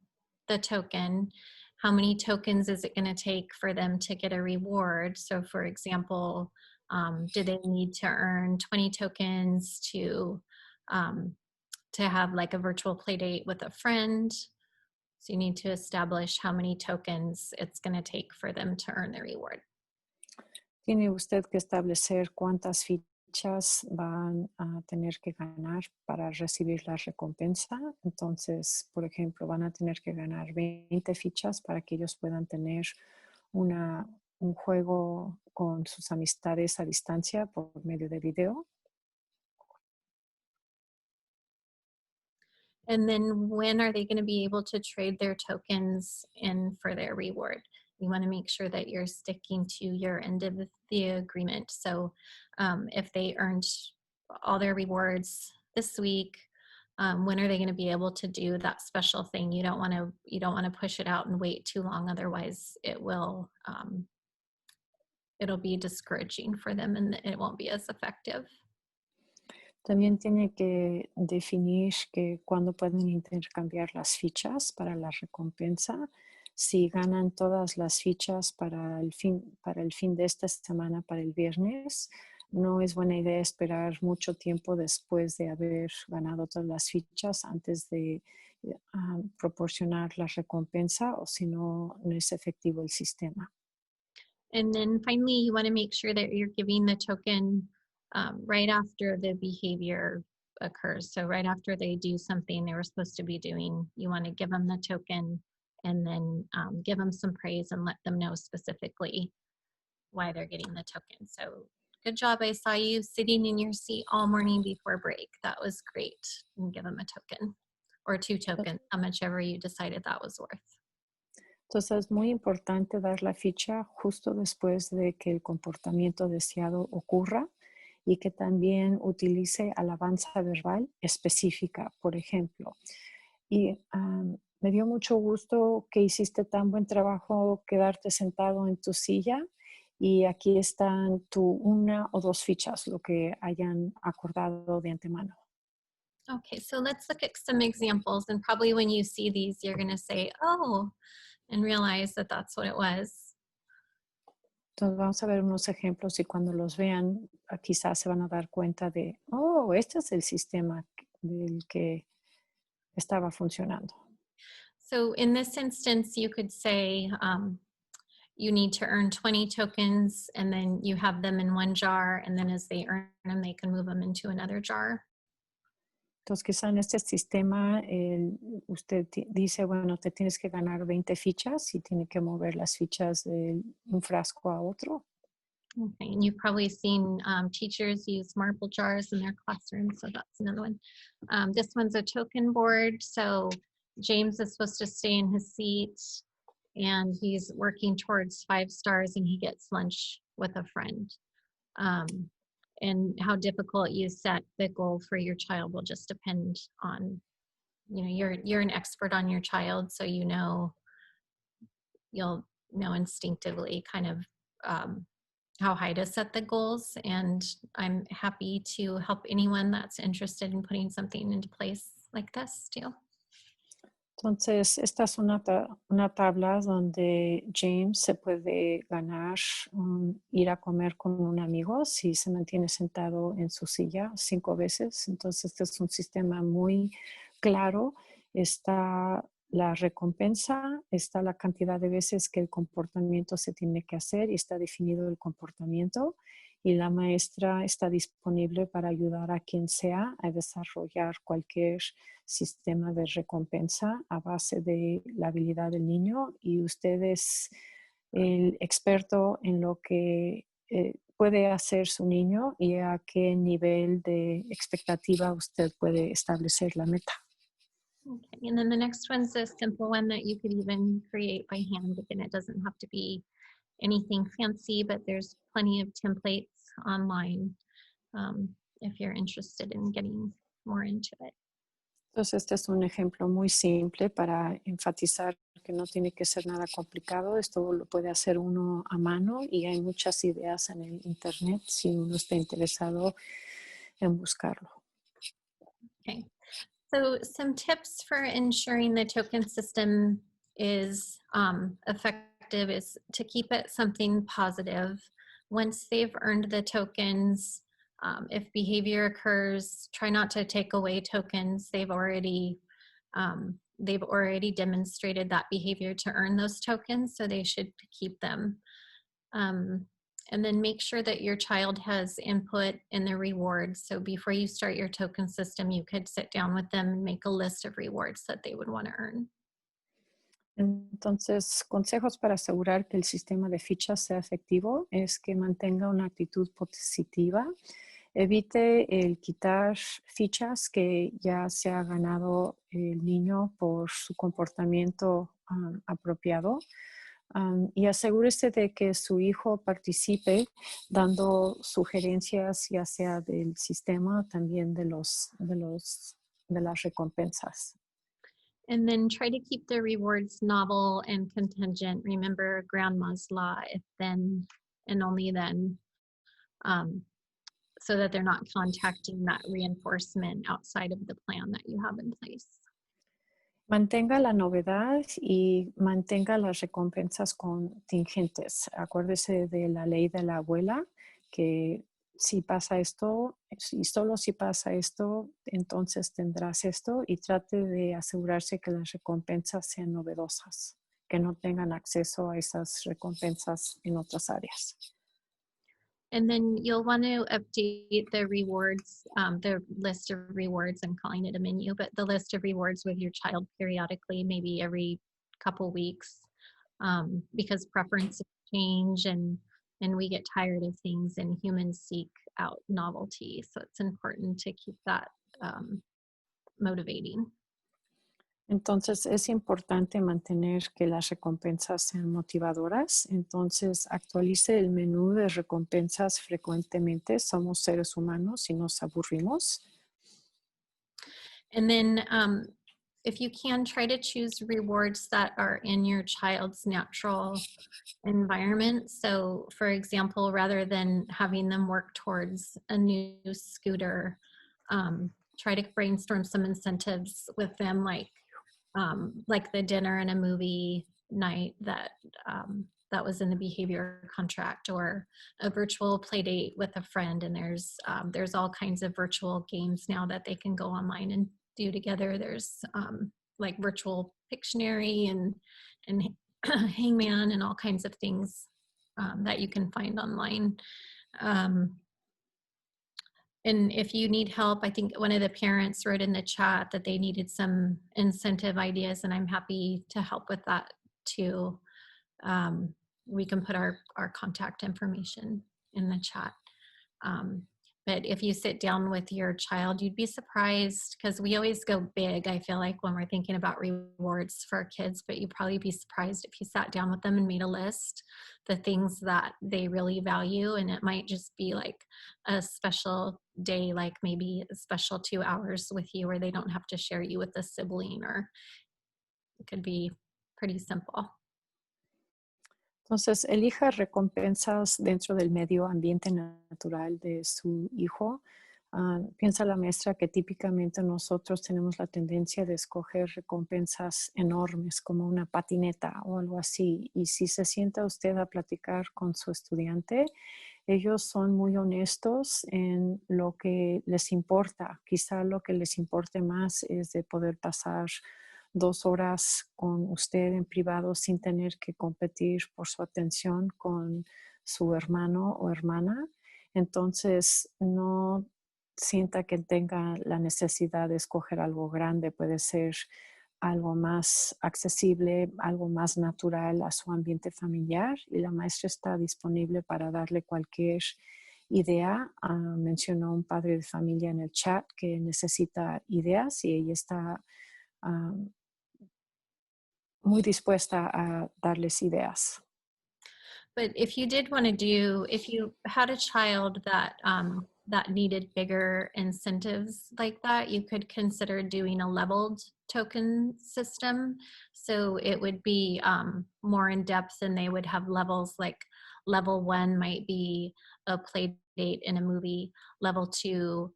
the token. How many tokens is it going to take for them to get a reward? So for example, do they need to earn 20 tokens to have like a virtual play date with a friend? So you need to establish how many tokens it's going to take for them to earn the reward. Tiene usted que establecer cuántas fichas van a tener que ganar para recibir la recompensa. Entonces, por ejemplo, van a tener que ganar 20 fichas para que ellos puedan tener un juego con sus amistades a distancia por medio de video. And then when are they going to be able to trade their tokens in for their reward? You want to make sure that you're sticking to your end of the agreement. So if they earned all their rewards this week, when are they going to be able to do that special thing? You don't want to push it out and wait too long. Otherwise, it will it'll be discouraging for them and it won't be as effective. También tiene que definir que cuándo pueden intercambiar las fichas para la recompensa. Si ganan todas las fichas para el fin de esta semana, para el viernes, no es buena idea esperar mucho tiempo después de haber ganado todas las fichas antes de proporcionar la recompensa, o si no, no es efectivo el sistema. And then finally, you want to make sure that you're giving the token right after the behavior occurs. So right after they do something they were supposed to be doing, you want to give them the token and then give them some praise and let them know specifically why they're getting the token. So good job. I saw you sitting in your seat all morning before break. That was great. And give them a token or 2 tokens, how much ever you decided that was worth. Entonces es muy importante dar la ficha justo después de que el comportamiento deseado ocurra y que también utilice alabanza verbal específica, por ejemplo. Y me dio mucho gusto que hiciste tan buen trabajo quedarte sentado en tu silla, y aquí están tu 1 o 2 fichas, lo que hayan acordado de antemano. Okay, so let's look at some examples, and probably when you see these, you're going to say, oh, and realize that that's what it was. Entonces vamos a ver unos ejemplos y cuando los vean, quizás se van a dar cuenta de, oh, este es el sistema del que estaba funcionando. So in this instance, you could say you need to earn 20 tokens, and then you have them in one jar, and then as they earn them, they can move them into another jar. Entonces, quizá en este sistema usted dice, bueno, te tienes que ganar 20 fichas y tiene que mover las fichas de un frasco a otro. Okay, and you've probably seen teachers use marble jars in their classrooms, so that's another one. This one's a token board, so James is supposed to stay in his seat, and he's working towards 5 stars, and he gets lunch with a friend. And how difficult you set the goal for your child will just depend on, you're an expert on your child, so you'll know instinctively kind of how high to set the goals. And I'm happy to help anyone that's interested in putting something into place like this too. Entonces, esta es una tabla donde James se puede ganar ir a comer con un amigo si se mantiene sentado en su silla 5 veces. Entonces, este es un sistema muy claro. Está la recompensa, está la cantidad de veces que el comportamiento se tiene que hacer y está definido el comportamiento. y la maestra está disponible para ayudar a quien sea a desarrollar cualquier sistema de recompensa a base de la habilidad del niño, y usted es el experto en lo que puede hacer su niño y a qué nivel de expectativa usted puede establecer la meta. Okay, and then the next one's a simple one that you could even create by hand. Again, it doesn't have to be anything fancy, but there's plenty of templates online if you're interested in getting more into it. Entonces, este es un ejemplo muy simple para enfatizar que no tiene que ser nada complicado. Esto lo puede hacer uno a mano y hay muchas ideas en el internet si uno está interesado en buscarlo. Okay, so some tips for ensuring the token system is effective is to keep it something positive. Once they've earned the tokens, if behavior occurs, try not to take away tokens. They've already demonstrated that behavior to earn those tokens, so they should keep them. And then make sure that your child has input in the rewards. So before you start your token system, you could sit down with them and make a list of rewards that they would want to earn. Entonces, consejos para asegurar que el sistema de fichas sea efectivo es que mantenga una actitud positiva, evite el quitar fichas que ya se ha ganado el niño por su comportamiento apropiado, y asegúrese de que su hijo participe dando sugerencias ya sea del sistema, también de las recompensas. And then try to keep the rewards novel and contingent. Remember grandma's law, if then and only then, so that they're not contacting that reinforcement outside of the plan that you have in place. Mantenga la novedad y mantenga las recompensas contingentes. Acuérdese de la ley de la abuela, que si pasa esto, y solo si pasa esto, entonces tendrás esto, y trate de asegurarse que las recompensas sean novedosas, que no tengan acceso a esas recompensas en otras áreas. And then you'll want to update the rewards, the list of rewards. I'm calling it a menu, but the list of rewards with your child periodically, maybe every couple weeks, because preferences change and we get tired of things and humans seek out novelty. So it's important to keep that motivating. Entonces, es importante mantener que las recompensas sean motivadoras. Entonces, actualice el menú de recompensas frecuentemente. Somos seres humanos y nos aburrimos. And then if you can, try to choose rewards that are in your child's natural environment. So for example, rather than having them work towards a new scooter, try to brainstorm some incentives with them, like the dinner and a movie night that was in the behavior contract, or a virtual play date with a friend. And there's all kinds of virtual games now that they can go online and do together. There's like virtual Pictionary and Hangman and all kinds of things that you can find online. And if you need help, I think one of the parents wrote in the chat that they needed some incentive ideas, and I'm happy to help with that too. We can put our contact information in the chat. But if you sit down with your child, you'd be surprised, because we always go big, I feel like, when we're thinking about rewards for our kids, but you'd probably be surprised if you sat down with them and made a list, the things that they really value. And it might just be like a special day, like maybe a special 2 hours with you where they don't have to share you with a sibling, or it could be pretty simple. Entonces, elija recompensas dentro del medio ambiente natural de su hijo. Piensa la maestra que típicamente nosotros tenemos la tendencia de escoger recompensas enormes como una patineta o algo así. Y si se sienta usted a platicar con su estudiante, ellos son muy honestos en lo que les importa. Quizá lo que les importe más es de poder pasar 2 horas con usted en privado sin tener que competir por su atención con su hermano o hermana. Entonces, no sienta que tenga la necesidad de escoger algo grande. Puede ser algo más accesible, algo más natural a su ambiente familiar, y la maestra está disponible para darle cualquier idea. Mencionó un padre de familia en el chat que necesita ideas y ella está muy dispuesta a darles ideas. But if you did want to if you had a child that needed bigger incentives like that, you could consider doing a leveled token system. So it would be more in depth, and they would have levels. Like level 1 might be a play date in a movie. Level 2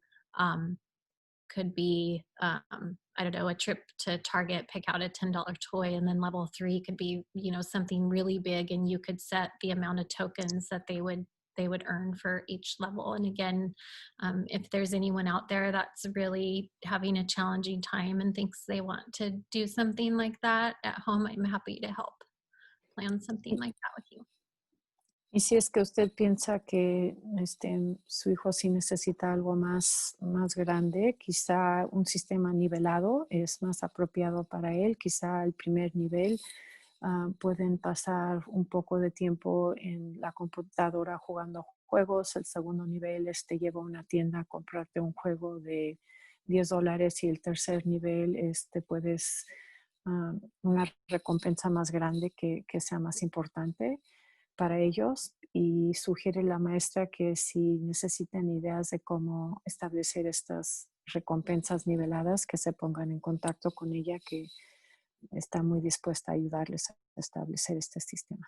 could be I don't know, a trip to Target, pick out a $10 toy, and then level 3 could be, you know, something really big, and you could set the amount of tokens that they would earn for each level. And again, if there's anyone out there that's really having a challenging time and thinks they want to do something like that at home, I'm happy to help plan something like that with you. Y si es que usted piensa que su hijo sí necesita algo más grande, quizá un sistema nivelado es más apropiado para él. Quizá el primer nivel pueden pasar un poco de tiempo en la computadora jugando juegos. El segundo nivel lleva a una tienda a comprarte un juego de $10, y el tercer nivel puedes una recompensa más grande que sea más importante para ellos. Y sugiere la maestra que si necesitan ideas de cómo establecer estas recompensas niveladas, que se pongan en contacto con ella, que está muy dispuesta a ayudarles a establecer este sistema.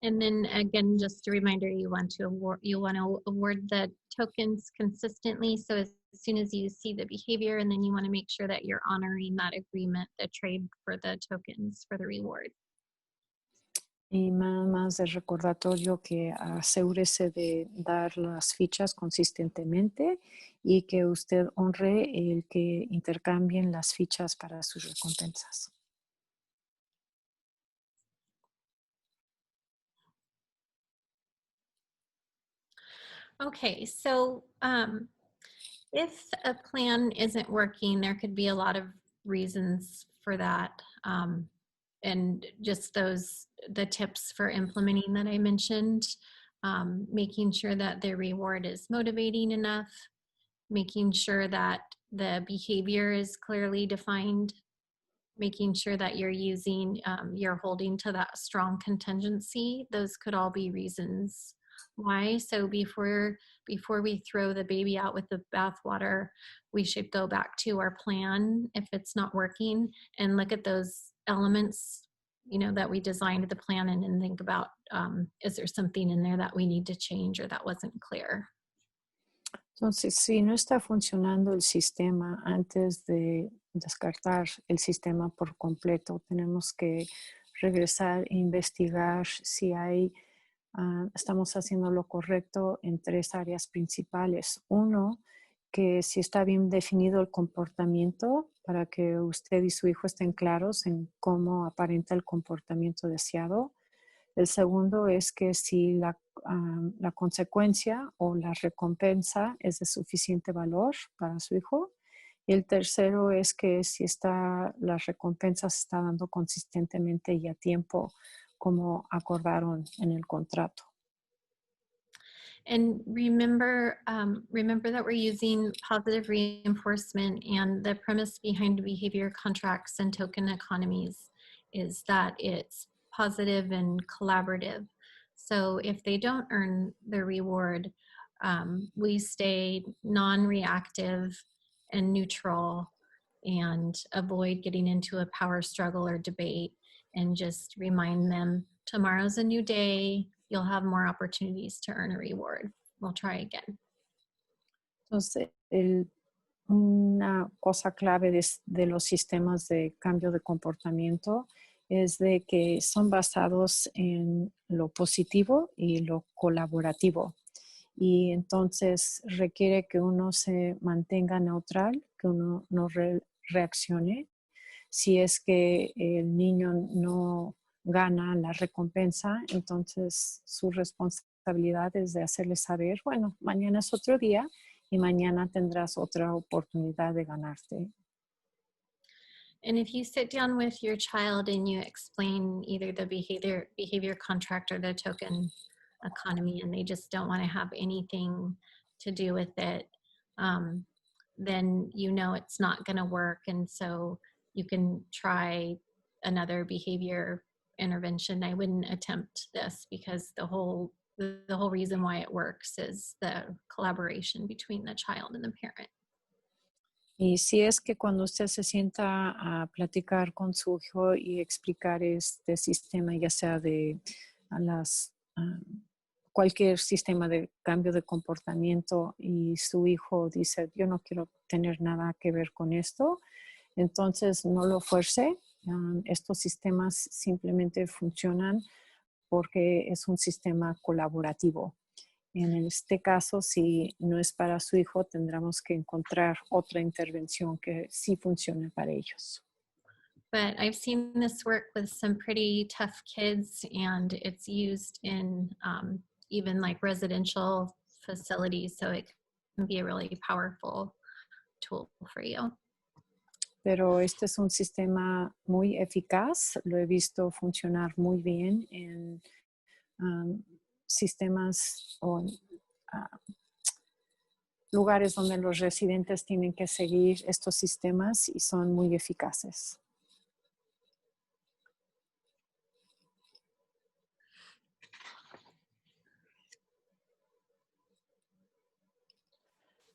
And then again, just a reminder, you want to award the tokens consistently. So as soon as you see the behavior, and then you want to make sure that you're honoring that agreement, the trade for the tokens for the reward. Y más de recordatorio que asegúrese de dar las fichas consistentemente y que usted honre el que intercambien las fichas para sus recompensas. Okay, so if a plan isn't working, there could be a lot of reasons for that. And just the tips for implementing that I mentioned, making sure that the reward is motivating enough, making sure that the behavior is clearly defined, making sure that you're holding to that strong contingency. Those could all be reasons why. So before we throw the baby out with the bathwater, we should go back to our plan if it's not working and look at those elements, you know, that we designed the plan in, and think about, is there something in there that we need to change or that wasn't clear? Entonces, si no está funcionando el sistema, antes de descartar el sistema por completo, tenemos que regresar e investigar si estamos haciendo lo correcto en 3 áreas principales. Uno, que si está bien definido el comportamiento para que usted y su hijo estén claros en cómo aparenta el comportamiento deseado. El segundo es que si la consecuencia o la recompensa es de suficiente valor para su hijo. Y el tercero es que si la recompensa se está dando consistentemente y a tiempo, como acordaron en el contrato. And remember that we're using positive reinforcement, and the premise behind behavior contracts and token economies is that it's positive and collaborative. So if they don't earn the reward, we stay non-reactive and neutral and avoid getting into a power struggle or debate, and just remind them tomorrow's a new day. You'll have more opportunities to earn a reward. We'll try again. Entonces, una cosa clave de los sistemas de cambio de comportamiento es de que son basados en lo positivo y lo colaborativo. Y entonces requiere que uno se mantenga neutral, que uno no reaccione. Si es que el niño no gana la recompensa, entonces su responsabilidad responsabilidad es de hacerles saber, bueno, mañana es otro día y mañana tendrás otra oportunidad de ganarte. And if you sit down with your child and you explain either the behavior contract or the token economy, and they just don't want to have anything to do with it, then you know it's not going to work. And so you can try another behavior intervention. I wouldn't attempt this because the whole reason why it works is the collaboration between the child and the parent. Y si es que cuando usted se sienta a platicar con su hijo y explicar este sistema, ya sea de cualquier sistema de cambio de comportamiento y su hijo dice, yo no quiero tener nada que ver con esto, entonces no lo fuerce. Estos sistemas simplemente funcionan porque es un sistema colaborativo. En este caso, si no es para su hijo, tendremos que encontrar otra intervención que sí funcione para ellos. But I've seen this work with some pretty tough kids, and it's used in even like residential facilities, so it can be a really powerful tool for you. Pero este es un sistema muy eficaz. Lo he visto funcionar muy bien en sistemas o lugares donde los residentes tienen que seguir estos sistemas y son muy eficaces.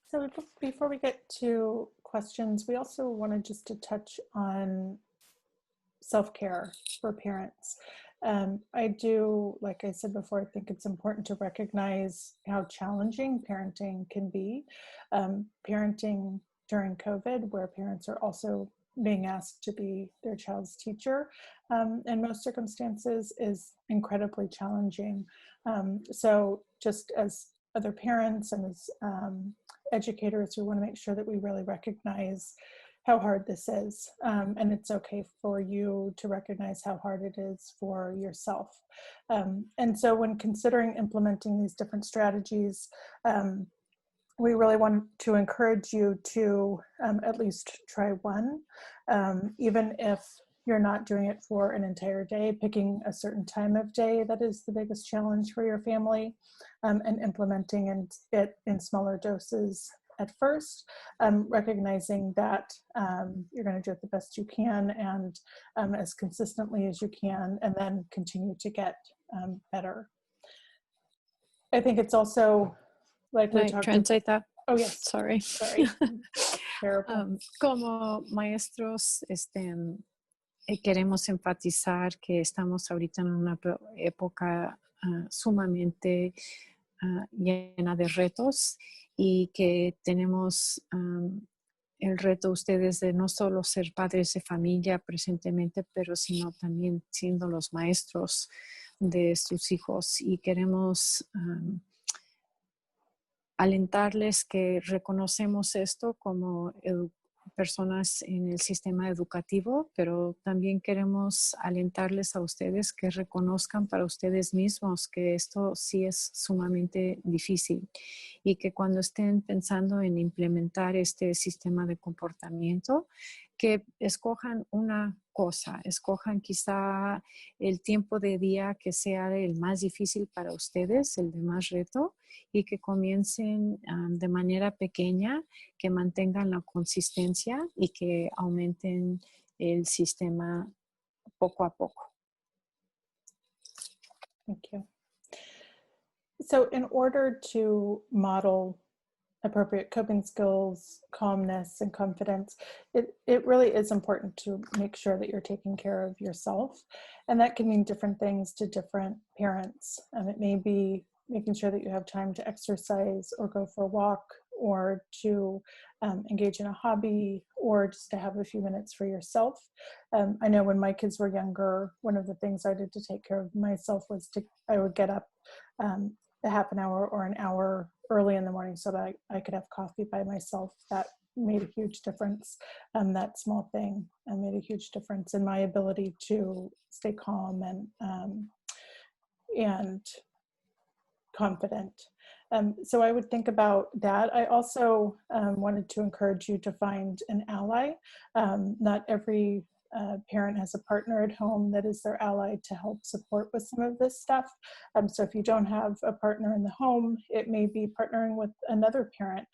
So before we get to questions, we also wanted just to touch on self-care for parents. I do, like I said before, I think it's important to recognize how challenging parenting can be. Parenting during COVID, where parents are also being asked to be their child's teacher in most circumstances, is incredibly challenging. So just as other parents and as educators, we want to make sure that we really recognize how hard this is. And it's okay for you to recognize how hard it is for yourself. And so when considering implementing these different strategies, we really want to encourage you to at least try one, even if you're not doing it for an entire day, picking a certain time of day that is the biggest challenge for your family, and implementing it in smaller doses at first, recognizing that you're going to do it the best you can and as consistently as you can, and then continue to get better. I think it's also like we talked Translate that. Oh, yes. Sorry. Terrible. Como maestros, queremos enfatizar que estamos ahorita en una época sumamente llena de retos y que tenemos el reto ustedes de no solo ser padres de familia presentemente, pero sino también siendo los maestros de sus hijos, y queremos alentarles que reconocemos esto como personas en el sistema educativo, pero también queremos alentarles a ustedes que reconozcan para ustedes mismos que esto sí es sumamente difícil, y que cuando estén pensando en implementar este sistema de comportamiento, que escojan una cosa, escojan quizá el tiempo de día que sea el más difícil para ustedes, el de más reto, y que comiencen de manera pequeña, que mantengan la consistencia y que aumenten el sistema poco a poco. Thank you. So in order to model appropriate coping skills, calmness, and confidence, it really is important to make sure that you're taking care of yourself. And that can mean different things to different parents. It may be making sure that you have time to exercise or go for a walk, or to engage in a hobby, or just to have a few minutes for yourself. I know when my kids were younger, one of the things I did to take care of myself was I would get up a half an hour or an hour early in the morning so that I could have coffee by myself. That made a huge difference. That small thing made a huge difference in my ability to stay calm and confident. So I would think about that. I also wanted to encourage you to find an ally. Not every parent has a partner at home that is their ally to help support with some of this stuff. So if you don't have a partner in the home, it may be partnering with another parent,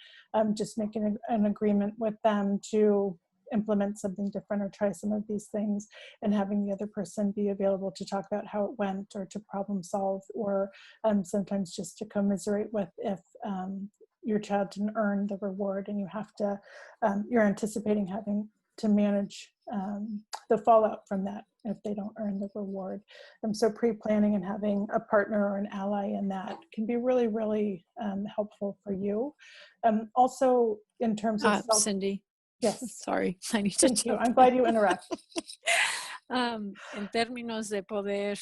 just making an agreement with them to implement something different or try some of these things, and having the other person be available to talk about how it went or to problem solve, or sometimes just to commiserate with if your child didn't earn the reward and you have to, you're anticipating having to manage the fallout from that if they don't earn the reward. So pre-planning and having a partner or an ally in that can be really, really helpful for you. Also, in terms of Cindy. Yes. Sorry, I need to Thank you. I'm glad you interrupt. En términos de poder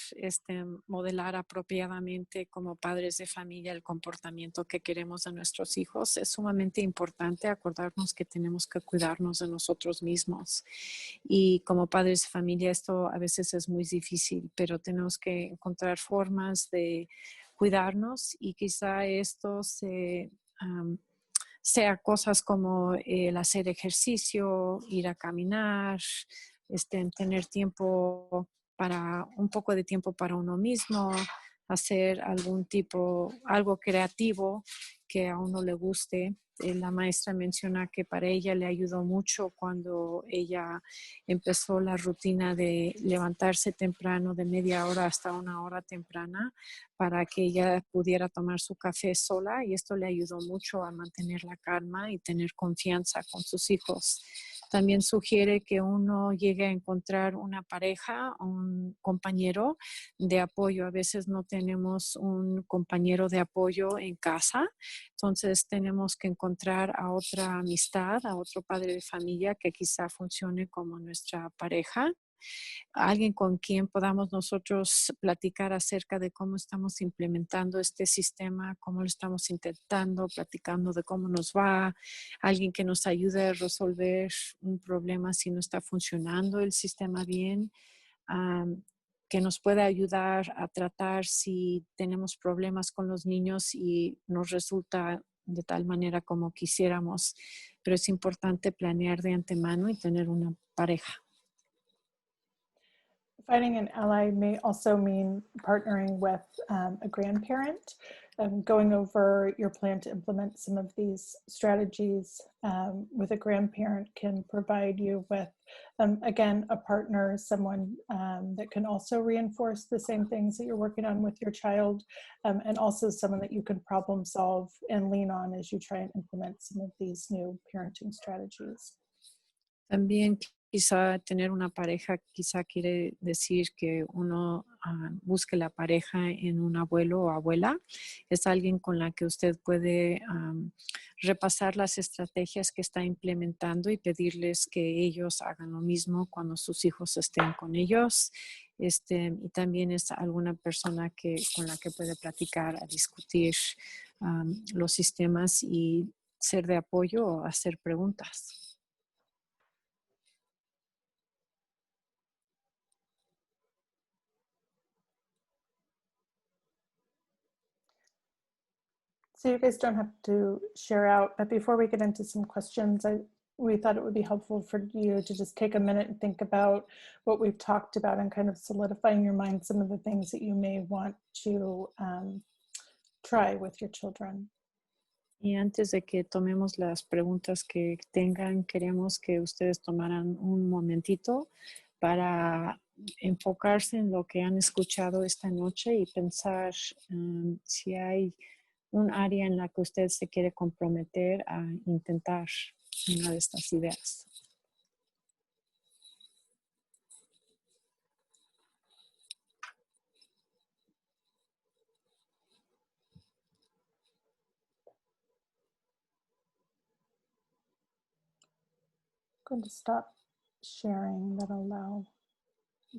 modelar apropiadamente como padres de familia el comportamiento que queremos de nuestros hijos, es sumamente importante acordarnos que tenemos que cuidarnos de nosotros mismos. Y como padres de familia esto a veces es muy difícil, pero tenemos que encontrar formas de cuidarnos, y quizá esto sea cosas como el hacer ejercicio, ir a caminar, tener tiempo un poco de tiempo para uno mismo, hacer algo creativo que a uno le guste. La maestra menciona que para ella le ayudó mucho cuando ella empezó la rutina de levantarse temprano, de media hora hasta una hora temprana, para que ella pudiera tomar su café sola, y esto le ayudó mucho a mantener la calma y tener confianza con sus hijos. También sugiere que uno llegue a encontrar una pareja, un compañero de apoyo. A veces no tenemos un compañero de apoyo en casa, entonces tenemos que encontrar a otra amistad, a otro padre de familia que quizá funcione como nuestra pareja. Alguien con quien podamos nosotros platicar acerca de cómo estamos implementando este sistema, cómo lo estamos intentando, platicando de cómo nos va, alguien que nos ayude a resolver un problema si no está funcionando el sistema bien, que nos pueda ayudar a tratar si tenemos problemas con los niños y nos resulta de tal manera como quisiéramos, pero es importante planear de antemano y tener una pareja. Finding an ally may also mean partnering with a grandparent, going over your plan to implement some of these strategies with a grandparent can provide you with, again, a partner, someone that can also reinforce the same things that you're working on with your child, and also someone that you can problem solve and lean on as you try and implement some of these new parenting strategies. También quizá tener una pareja, quizá quiere decir que uno busque la pareja en un abuelo o abuela. Es alguien con la que usted puede repasar las estrategias que está implementando y pedirles que ellos hagan lo mismo cuando sus hijos estén con ellos. Y también es alguna persona con la que puede platicar, a discutir los sistemas y ser de apoyo o hacer preguntas. So you guys don't have to share out, but before we get into some questions, we thought it would be helpful for you to just take a minute and think about what we've talked about and kind of solidify in your mind some of the things that you may want to try with your children. Y antes de que tomemos las preguntas que tengan, queremos que ustedes tomaran un momentito para enfocarse en lo que han escuchado esta noche y pensar si hay un área en la que usted se quiere comprometer a intentar una de estas ideas. I'm going to stop sharing that allow